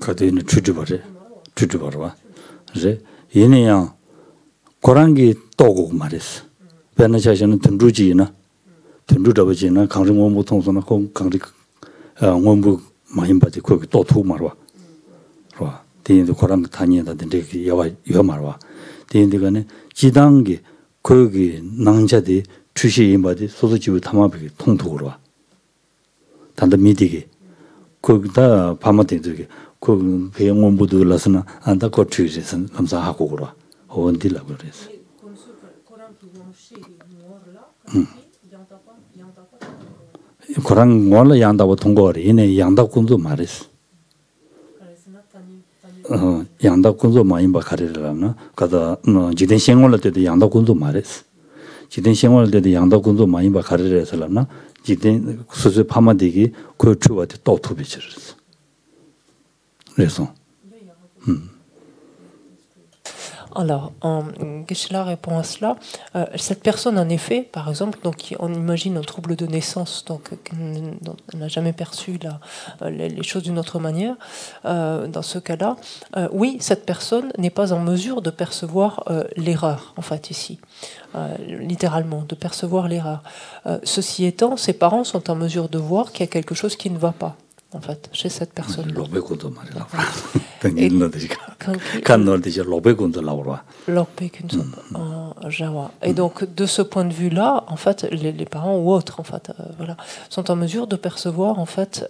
가데는 주주버려. 이제 얘네야 고랑기 또고 말했어. 배는 자신은 등주지나 등주더버지나 강릉원부 통소나 강리 원부 마힘바지 거기 또 투 말와. 그러와. 대인도 고랑 다니다 된데 여와 여 말와. 대인들간에 지당기 거기 낭자디 주시 임바디 소소지부 탐합이 통통으로 와. 단다 미디기 거기다 밤마대들이 그 배영원부들라서는 안다 거치에서 감사하고 그러. 어디라고 그랬어. 고랑 원래 양다고 통과를 이내 양다군도 말했어. 양다군도 많이 봐 가르라나 가다 지된 생활할 때도 양다군도 말했어. 지된 생활할 때도 양다군도 많이 봐 가르라서라나 지된 수수 파마되기 그 주와도 또 투비치랬어. 그래서 Alors, Geshe-la répond à cela. Cette personne, en effet, par exemple, donc on imagine un trouble de naissance, donc on n'a jamais perçu les choses d'une autre manière. Dans ce cas-là, oui, cette personne n'est pas en mesure de percevoir l'erreur, en fait, ici, littéralement, de percevoir l'erreur. Ceci étant, ses parents sont en mesure de voir qu'il y a quelque chose qui ne va pas, en fait, chez cette personne. Et donc de ce point de vue-là, en fait, les parents ou autres, en fait, sont en mesure de percevoir en fait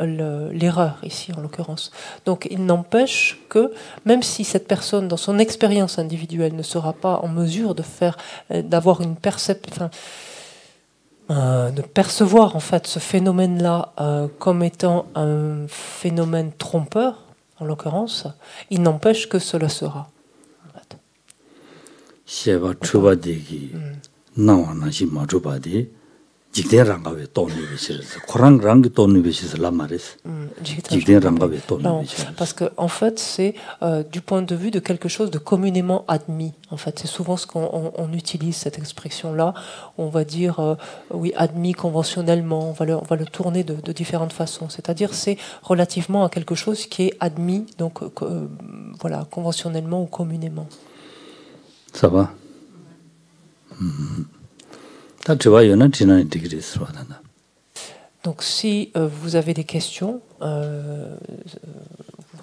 l'erreur ici en l'occurrence. Donc il n'empêche que même si cette personne, dans son expérience individuelle, ne sera pas en mesure d'avoir une perception, de percevoir en fait ce phénomène-là comme étant un phénomène trompeur, en l'occurrence, il n'empêche que cela sera. Parce que en fait, c'est du point de vue de quelque chose de communément admis. En fait, c'est souvent ce qu'on utilise cette expression-là. On va dire oui, admis conventionnellement. On va le tourner de différentes façons. C'est-à-dire, c'est relativement à quelque chose qui est admis, donc voilà, conventionnellement ou communément. Ça va. Donc si vous avez des questions, vous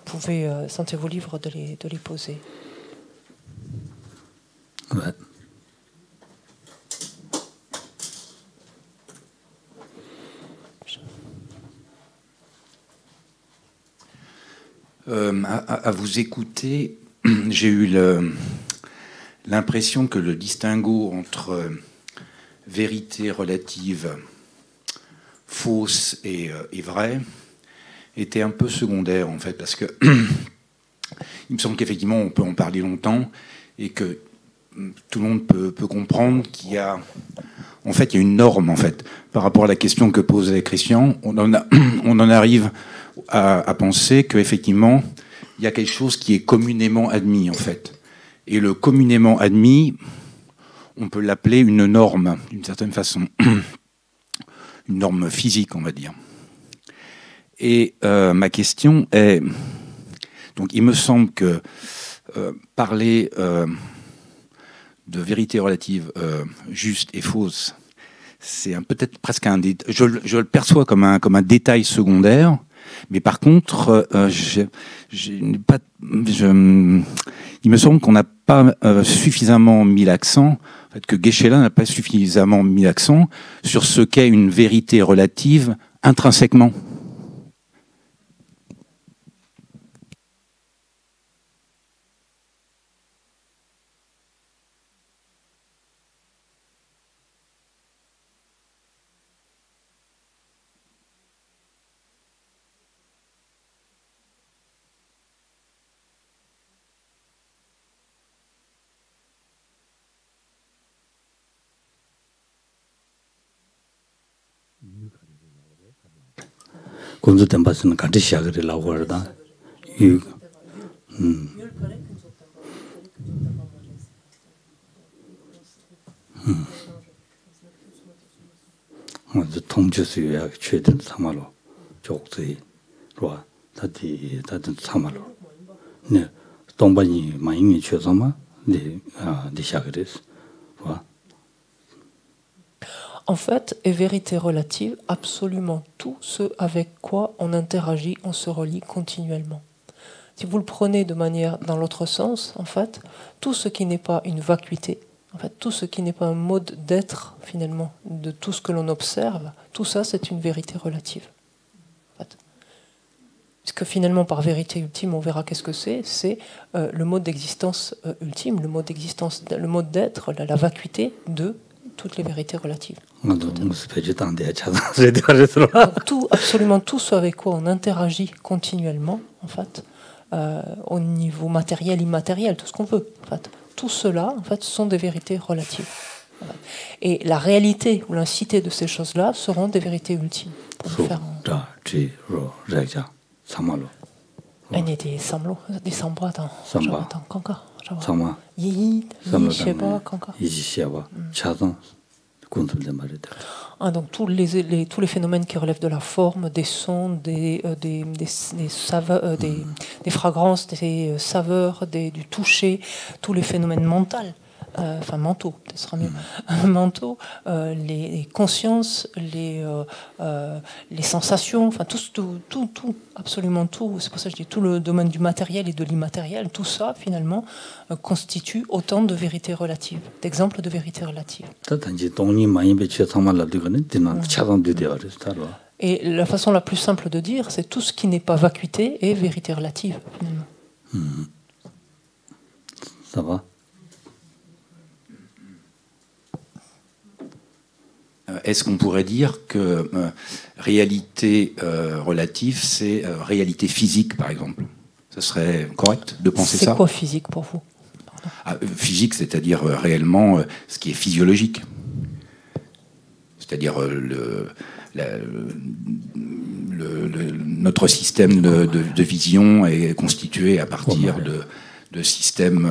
pouvez, sentez-vous libre de les poser. Ouais. À vous écouter, j'ai eu l'impression que le distinguo entre vérité relative, fausse et vraie était un peu secondaire, en fait, parce que il me semble qu'effectivement, on peut en parler longtemps et que tout le monde peut comprendre qu'il y a... En fait, il y a une norme, en fait, par rapport à la question que posait Christian. On en arrive à penser qu'effectivement, il y a quelque chose qui est communément admis, en fait. Et le communément admis, on peut l'appeler une norme, d'une certaine façon. Une norme physique, on va dire. Et ma question est... Donc, il me semble que parler de vérité relative juste et fausse, c'est peut-être presque un détail. Je le perçois comme un détail secondaire, mais par contre, il me semble qu'on n'a pas suffisamment mis l'accent, en fait, que Geshe-la n'a pas suffisamment mis l'accent sur ce qu'est une vérité relative intrinsèquement. 군주 템바스는 같이 시작을 하고 하다. 이 통주수야 최대 3말로 적지. 로 다디 참말로. 네. 동반이 많이 쳐서마. 네. 네 시작을 했어. En fait, est vérité relative absolument tout ce avec quoi on interagit, on se relie continuellement. Si vous le prenez de manière dans l'autre sens, en fait, tout ce qui n'est pas une vacuité, en fait, tout ce qui n'est pas un mode d'être finalement de tout ce que l'on observe, tout ça c'est une vérité relative. En fait. Puisque finalement par vérité ultime, on verra qu'est-ce que c'est le mode d'existence ultime, le mode d'existence, le mode d'être, la vacuité de toutes les vérités relatives. Tout, absolument tout ce avec quoi on interagit continuellement, en fait, au niveau matériel, immatériel, tout ce qu'on veut, en fait. Tout cela, en fait, sont des vérités relatives. Et la réalité ou l'incité de ces choses-là seront des vérités ultimes. Pour faire donc tous les phénomènes qui relèvent de la forme, des sons, des saveurs, des fragrances, des saveurs, du toucher, tous les phénomènes mentaux, mentaux, ce sera mieux, mentaux, les consciences, les sensations, enfin tout, absolument tout. C'est pour ça que je dis tout le domaine du matériel et de l'immatériel. Tout ça finalement constitue autant de vérités relatives, d'exemples de vérités relatives. Et la façon la plus simple de dire, c'est tout ce qui n'est pas vacuité est vérité relative. Finalement. Ça va? Est-ce qu'on pourrait dire que réalité relative, c'est réalité physique, par exemple? Ce serait correct de penser ça? C'est quoi physique pour vous? Physique, c'est-à-dire réellement ce qui est physiologique. C'est-à-dire notre système de vision est constitué à partir de systèmes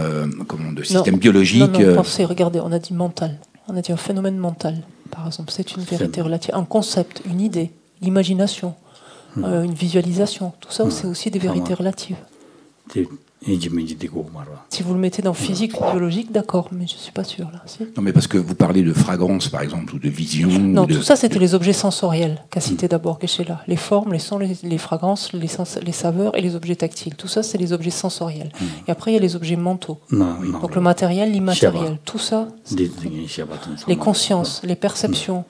biologiques. Non, pensez, regardez, on a dit mental. On a dit un phénomène mental. Par exemple, c'est une vérité relative. Un concept, une idée, l'imagination, une visualisation, tout ça, c'est aussi des vérités relatives. Si vous le mettez dans physique, biologique, d'accord, mais je ne suis pas sûr là. Si. Non, mais parce que vous parlez de fragrance, par exemple, ou de vision. Non, tout ça, c'était les objets sensoriels qu'a cité d'abord Geshe-la. Les formes, les sons, les fragrances, les saveurs et les objets tactiles. Tout ça, c'est les objets sensoriels. Et après, il y a les objets mentaux. Donc le matériel, l'immatériel. Tout ça, les consciences, les perceptions.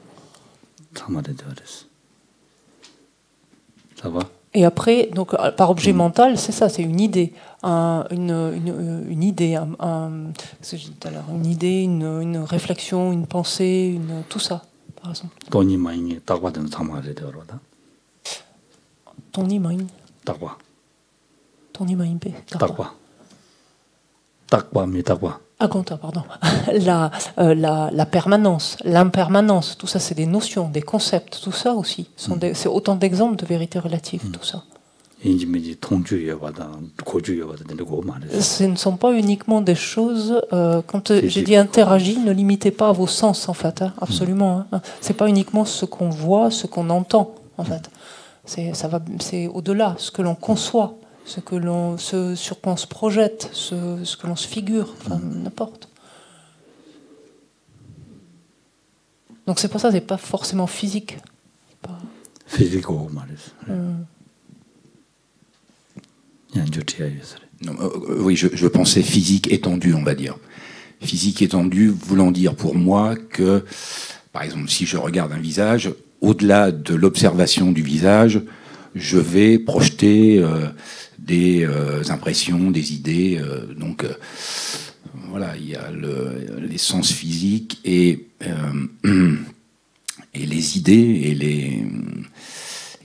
Ça va? Et après, donc, par objet mental, c'est ça, c'est une idée. Une idée, ce que j'ai dit tout à l'heure, une idée, une réflexion, une pensée, tout ça, par exemple. 돈이 많이 딱 받는 상황이 되어로다. Toni main. 딱 봐. Toni main pe. 딱 봐. 딱 봐, 딱 봐. Ah, compta, pardon. La permanence, l'impermanence, tout ça, c'est des notions, des concepts, tout ça aussi. C'est autant d'exemples de vérité relative, tout ça. Ce ne sont pas uniquement des choses. Quand j'ai dit interagir, ne limitez pas à vos sens, en fait, hein, absolument. Hein. C'est pas uniquement ce qu'on voit, ce qu'on entend, en fait. C'est au-delà, ce que l'on conçoit, ce sur quoi on se projette, ce que l'on se figure, enfin, n'importe. Donc c'est pour ça, c'est pas forcément physique. Physique, oui, je pensais physique étendue, on va dire. Physique étendue voulant dire pour moi que, par exemple, si je regarde un visage, au-delà de l'observation du visage, je vais projeter des impressions, des idées. Donc, voilà, il y a les sens physiques et les idées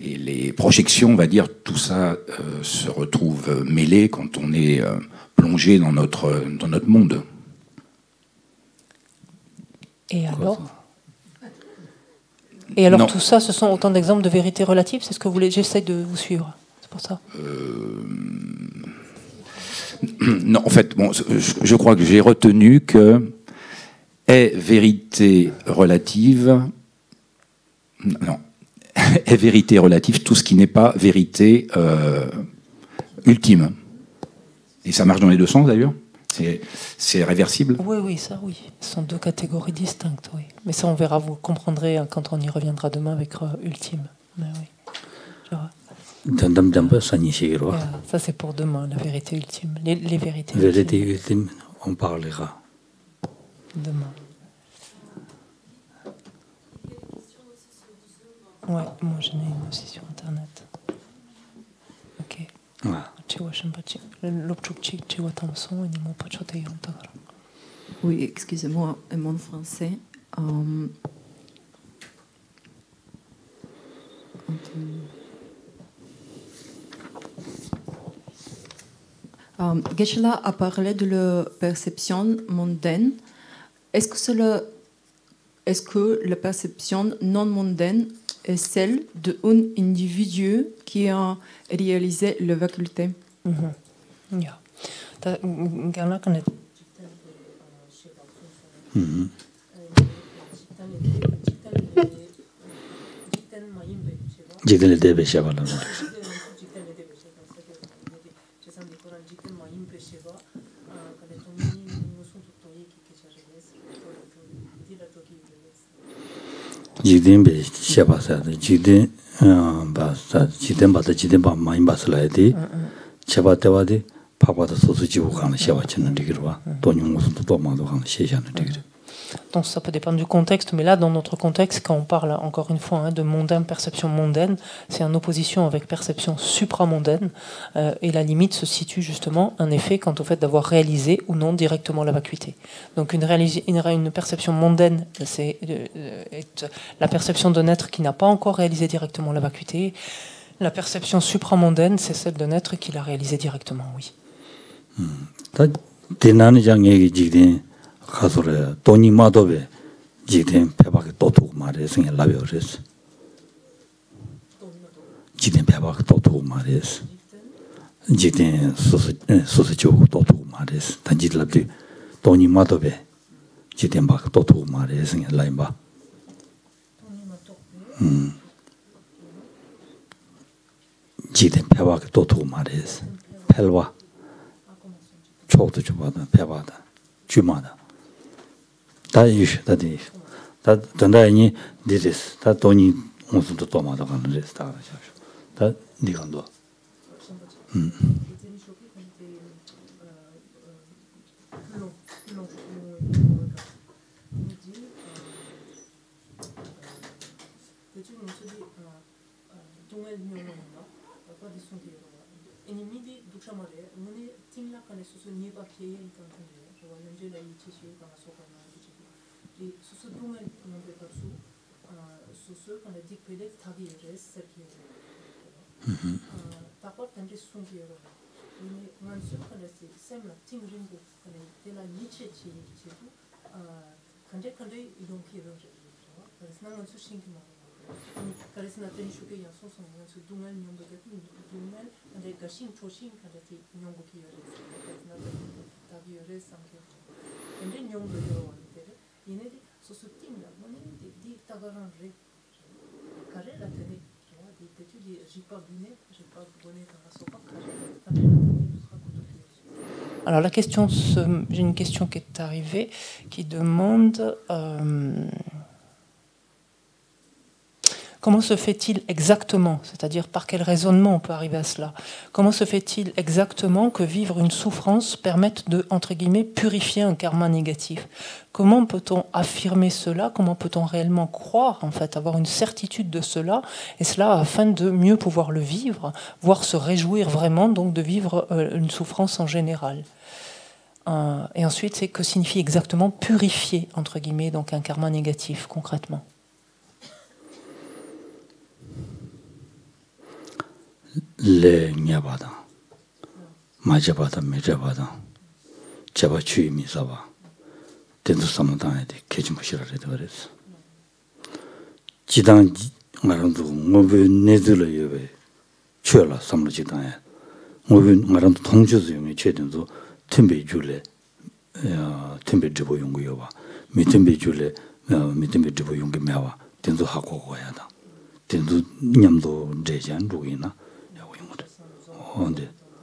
et les projections, on va dire, tout ça se retrouve mêlé quand on est plongé dans notre monde. Et alors tout ça, ce sont autant d'exemples de vérité relative, c'est ce que vous voulez, j'essaie de vous suivre, c'est pour ça. Non, en fait, bon, je crois que j'ai retenu que est vérité relative. Non. Est vérité relative tout ce qui n'est pas vérité ultime. Et ça marche dans les deux sens d'ailleurs. C'est réversible. Oui, ça oui. Ce sont deux catégories distinctes, oui. Mais ça on verra, vous comprendrez quand on y reviendra demain avec ultime. Mais oui. Ça c'est pour demain, la vérité ultime. Les vérités ultimes. Vérité ultime, on parlera. Demain. Ouais, moi j'en ai une aussi sur internet. Ok. Oui, excusez-moi, mon français. Geshe-la a parlé de la perception mondaine. Est-ce que la perception non mondaine est celle d'un individu qui a réalisé la faculté? Ja. Jiden be sheba sa jiden ba sa jiden ba ma imba slide cheba tewa de papa da sosu jibu kan sheba chen digirwa donyung musu to ma do kan sheshan digir. Donc ça peut dépendre du contexte, mais là, dans notre contexte, quand on parle encore une fois de mondaine, perception mondaine, c'est en opposition avec perception supramondaine, et la limite se situe justement, en effet, quant au fait d'avoir réalisé ou non directement la vacuité. Donc une perception mondaine, c'est la perception d'un être qui n'a pas encore réalisé directement la vacuité. La perception supramondaine, c'est celle d'un être qui l'a réalisé directement, oui. 가서래 돈이 마도베 지된 배박에 또 두고 말해서 라벼레스 지된 배박에 또 두고 말해서 지된 소소 주고 또 두고 말해서 단지랍디 돈이 마도베 지된 박 또 두고 말해서 라임바 지된 배박에 또 두고 말해서 펠와 초도 주바다 배바다 주마다 다 이슈 다 이슈 다 전다니 디스 다 돈이 무슨 또 도마다 가는 데스 다 니간도 Alors la question, j'ai une question qui est arrivée qui demande comment se fait-il exactement, c'est-à-dire par quel raisonnement on peut arriver à cela, comment se fait-il exactement que vivre une souffrance permette de, entre guillemets, purifier un karma négatif? Comment peut-on affirmer cela? Comment peut-on réellement croire, en fait, avoir une certitude de cela, et cela afin de mieux pouvoir le vivre, voire se réjouir vraiment donc de vivre une souffrance en général? Et ensuite, c'est que signifie exactement purifier, entre guillemets, donc un karma négatif, concrètement? Le nyabada, majabada, mejabada, chaba chui misaba, tendu samadana de kechimushira redores. Jidang ngarandu ngobe nezula yobe, chuela samlo jidang, ngobe ngarandu tongjuzu yungi chedenzu, tembe jule, tembe dribo yungu yoba, mi tembe jule, mi tembe dribo yungi mewa, tendu hako goyada, tendu nyamdo jejan ruina.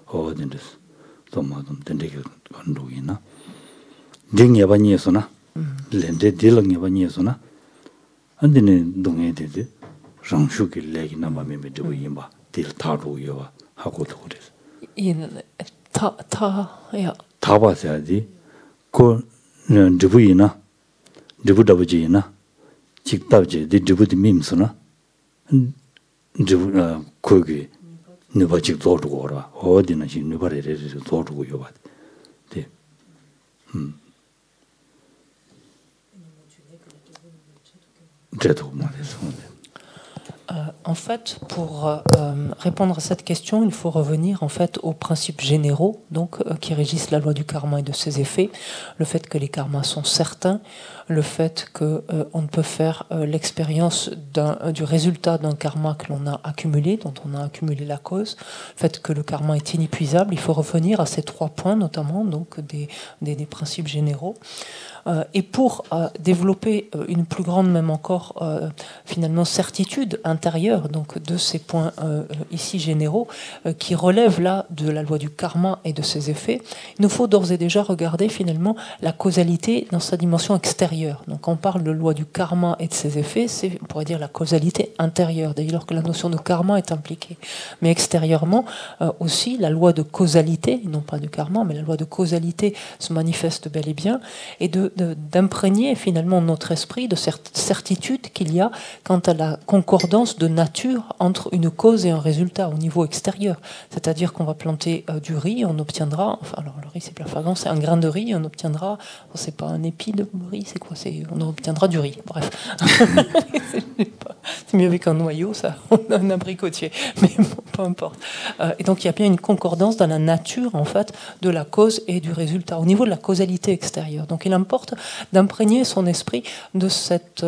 어딘데 도마도 된대게 건도이나 딩야바니에서나 렌데 딜랑야바니에서나 안데네 동에데데 장슈기 레기나 마메메 되고이마 딜 타로요와 하고도 그래서 야 타바세야지 고 드부이나 드부다부지나 직답지 드부디 밈스나 드부 거기 누바직 도르고 오라 어디나 지 누바레레 도르고 요바 네 제도 말해서 En fait, pour répondre à cette question, il faut revenir en fait aux principes généraux donc, qui régissent la loi du karma et de ses effets. Le fait que les karmas sont certains, le fait qu'on ne peut faire l'expérience du résultat d'un karma que l'on a accumulé, dont on a accumulé la cause, le fait que le karma est inépuisable. Il faut revenir à ces trois points, notamment donc, des principes généraux. Et pour développer une plus grande, même encore, finalement, certitude intérieure donc, de ces points ici généraux, qui relèvent là de la loi du karma et de ses effets, il nous faut d'ores et déjà regarder finalement la causalité dans sa dimension extérieure. Donc quand on parle de loi du karma et de ses effets, c'est, on pourrait dire, la causalité intérieure, dès lors que la notion de karma est impliquée. Mais extérieurement, aussi, la loi de causalité, non pas du karma, mais la loi de causalité se manifeste bel et bien, et d'imprégner finalement notre esprit de cette certitude qu'il y a quant à la concordance de nature entre une cause et un résultat au niveau extérieur. C'est-à-dire qu'on va planter du riz, on obtiendra, enfin alors le riz c'est plafagant, c'est un grain de riz, on obtiendra, c'est pas un épi de riz, c'est quoi, on obtiendra du riz, bref. C'est mieux avec un noyau, ça, on a un abricotier, mais bon, peu importe. Et donc il y a bien une concordance dans la nature en fait de la cause et du résultat, au niveau de la causalité extérieure. Donc il importe d'imprégner son esprit de cette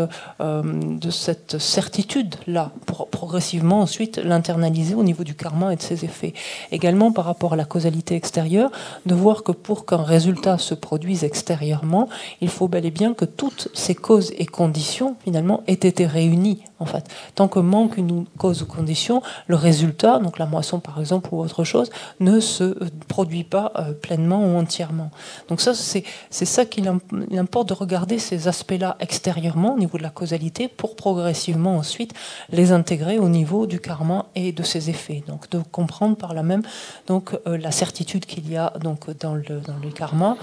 certitude-là, pour progressivement ensuite l'internaliser au niveau du karma et de ses effets. Également par rapport à la causalité extérieure, de voir que pour qu'un résultat se produise extérieurement, il faut bel et bien que toutes ces causes et conditions, finalement, aient été réunies, en fait. Tant que manque une cause ou condition, le résultat, donc la moisson par exemple ou autre chose, ne se produit pas pleinement ou entièrement. Donc ça, c'est ça qu'il importe de regarder ces aspects-là extérieurement au niveau de la causalité pour progressivement ensuite les intégrer au niveau du karma et de ses effets. Donc de comprendre par là même donc, la certitude qu'il y a donc, dans le karma,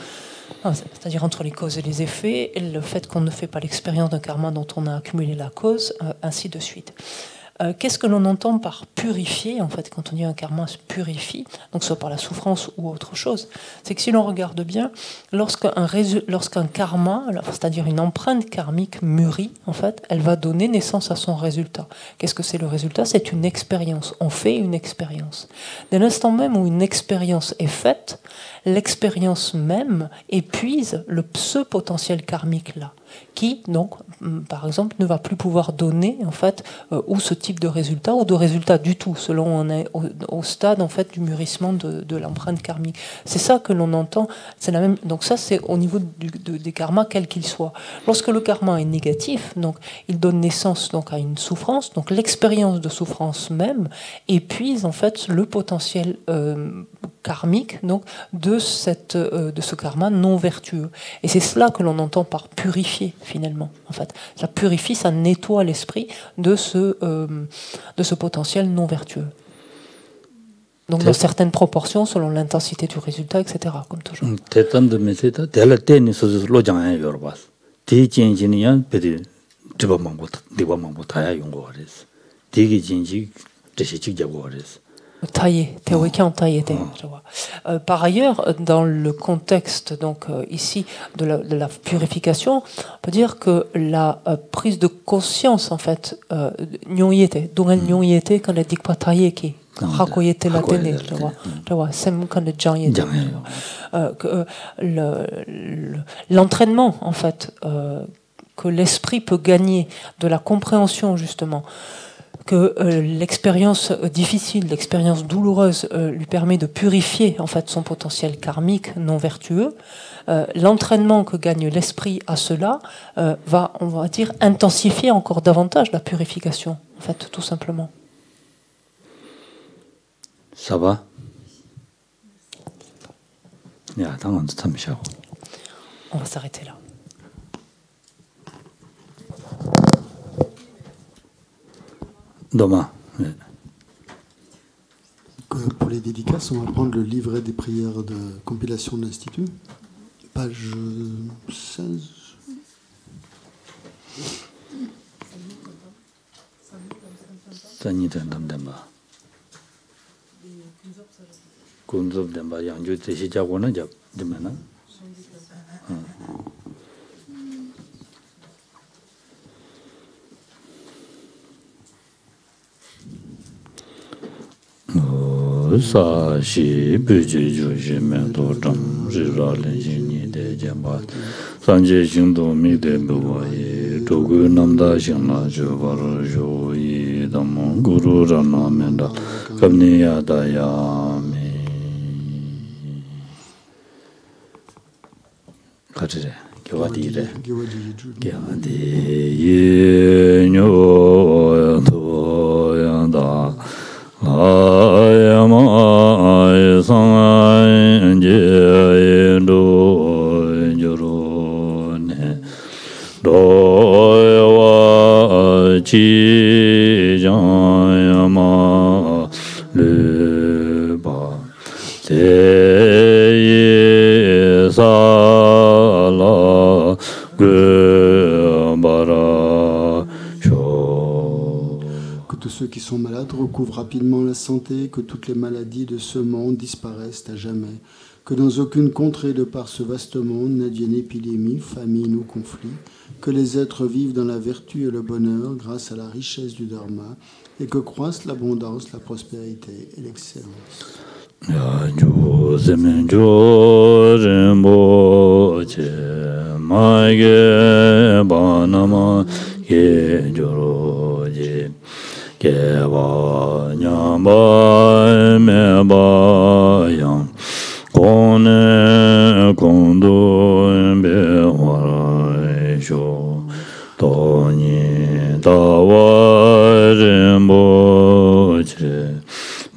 c'est-à-dire entre les causes et les effets, et le fait qu'on ne fait pas l'expérience d'un karma dont on a accumulé la cause, ainsi de suite. Qu'est-ce que l'on entend par purifier, en fait, quand on dit un karma se purifie, donc soit par la souffrance ou autre chose? C'est que si l'on regarde bien, lorsqu'un karma, c'est-à-dire une empreinte karmique mûrit, en fait, elle va donner naissance à son résultat. Qu'est-ce que c'est le résultat? C'est une expérience. On fait une expérience. Dès l'instant même où une expérience est faite, l'expérience même épuise ce potentiel karmique-là, qui, donc, par exemple, ne va plus pouvoir donner, en fait, ou ce type de résultat, ou de résultat du tout, selon on est au stade, en fait, du mûrissement de l'empreinte karmique. C'est ça que l'on entend. C'est la même. Donc ça, c'est au niveau des karmas, quels qu'ils soient. Lorsque le karma est négatif, donc, il donne naissance donc à une souffrance. Donc l'expérience de souffrance même épuise, en fait, le potentiel karmique, donc, de ce karma non vertueux. Et c'est cela que l'on entend par purifier, finalement, en fait. Ça purifie, ça nettoie l'esprit de ce potentiel non vertueux. Donc dans certaines proportions, selon l'intensité du résultat, etc., comme toujours. Par ailleurs, dans le contexte donc ici de la purification, on peut dire que la prise de conscience en fait, l'entraînement en fait que l'esprit peut gagner de la compréhension justement que l'expérience difficile, l'expérience douloureuse lui permet de purifier en fait son potentiel karmique non vertueux. L'entraînement que gagne l'esprit à cela va, on va dire, intensifier encore davantage la purification, en fait, tout simplement. Ça va? On va s'arrêter là. Demain. Pour les dédicaces, on va prendre le livret des prières de compilation de l'Institut, page 16. sa shi bu ji ju shi men do zhang ri ra len xin ni de jian ba san jie xing do mi de bu wa yi zhou gu nam da xing la zhu ba ru zhu yi dang mong gu ru ra na men da gab ni ya da ya mi ka zhi re ge wa di re ge wa di yi nyo ya to ya da ayama sang je do joro ne do wa chi jang ma le ba te sa la ge bara. Que ceux qui sont malades recouvrent rapidement la santé, que toutes les maladies de ce monde disparaissent à jamais, que dans aucune contrée de par ce vaste monde n'advienne épidémie, famine ou conflit, que les êtres vivent dans la vertu et le bonheur grâce à la richesse du dharma, et que croissent l'abondance, la prospérité et l'excellence. Keva nyamba me ba yang kone kondo be wa sho to ni da wa rembo che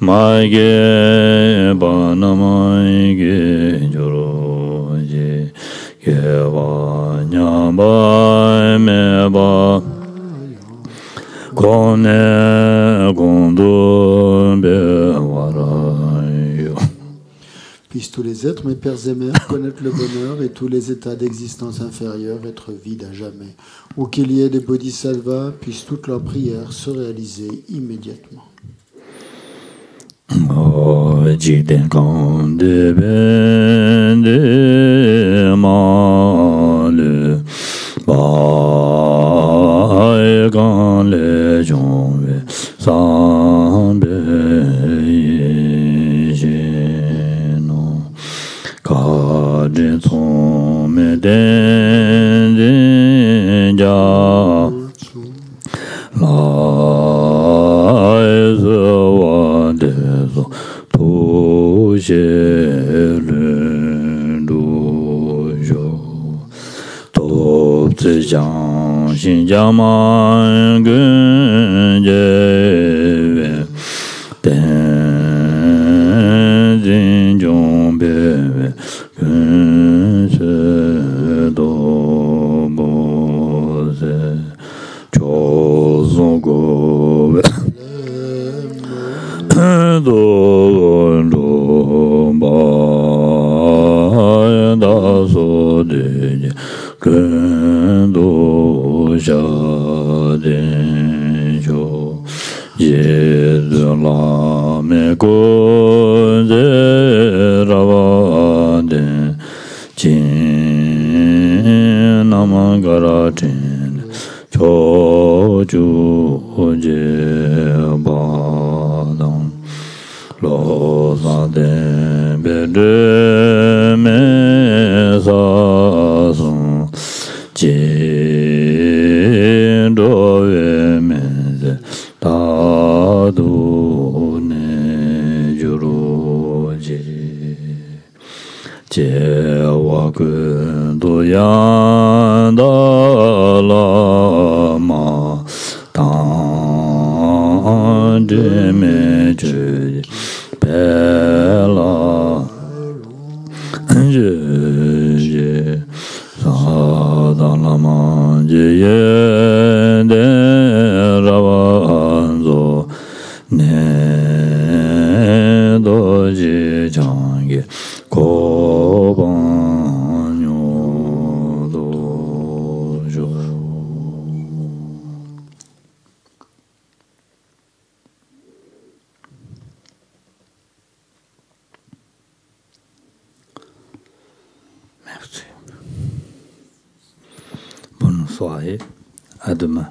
ma ge ba na ma ge joro je keva nyamba me ba puissent tous les êtres, mes pères et mères, connaître le bonheur et tous les états d'existence inférieure, être vides à jamais. Ou qu'il y ait des bodhisattvas, puissent toutes leurs prières se réaliser immédiatement. Bonne soirée, à demain.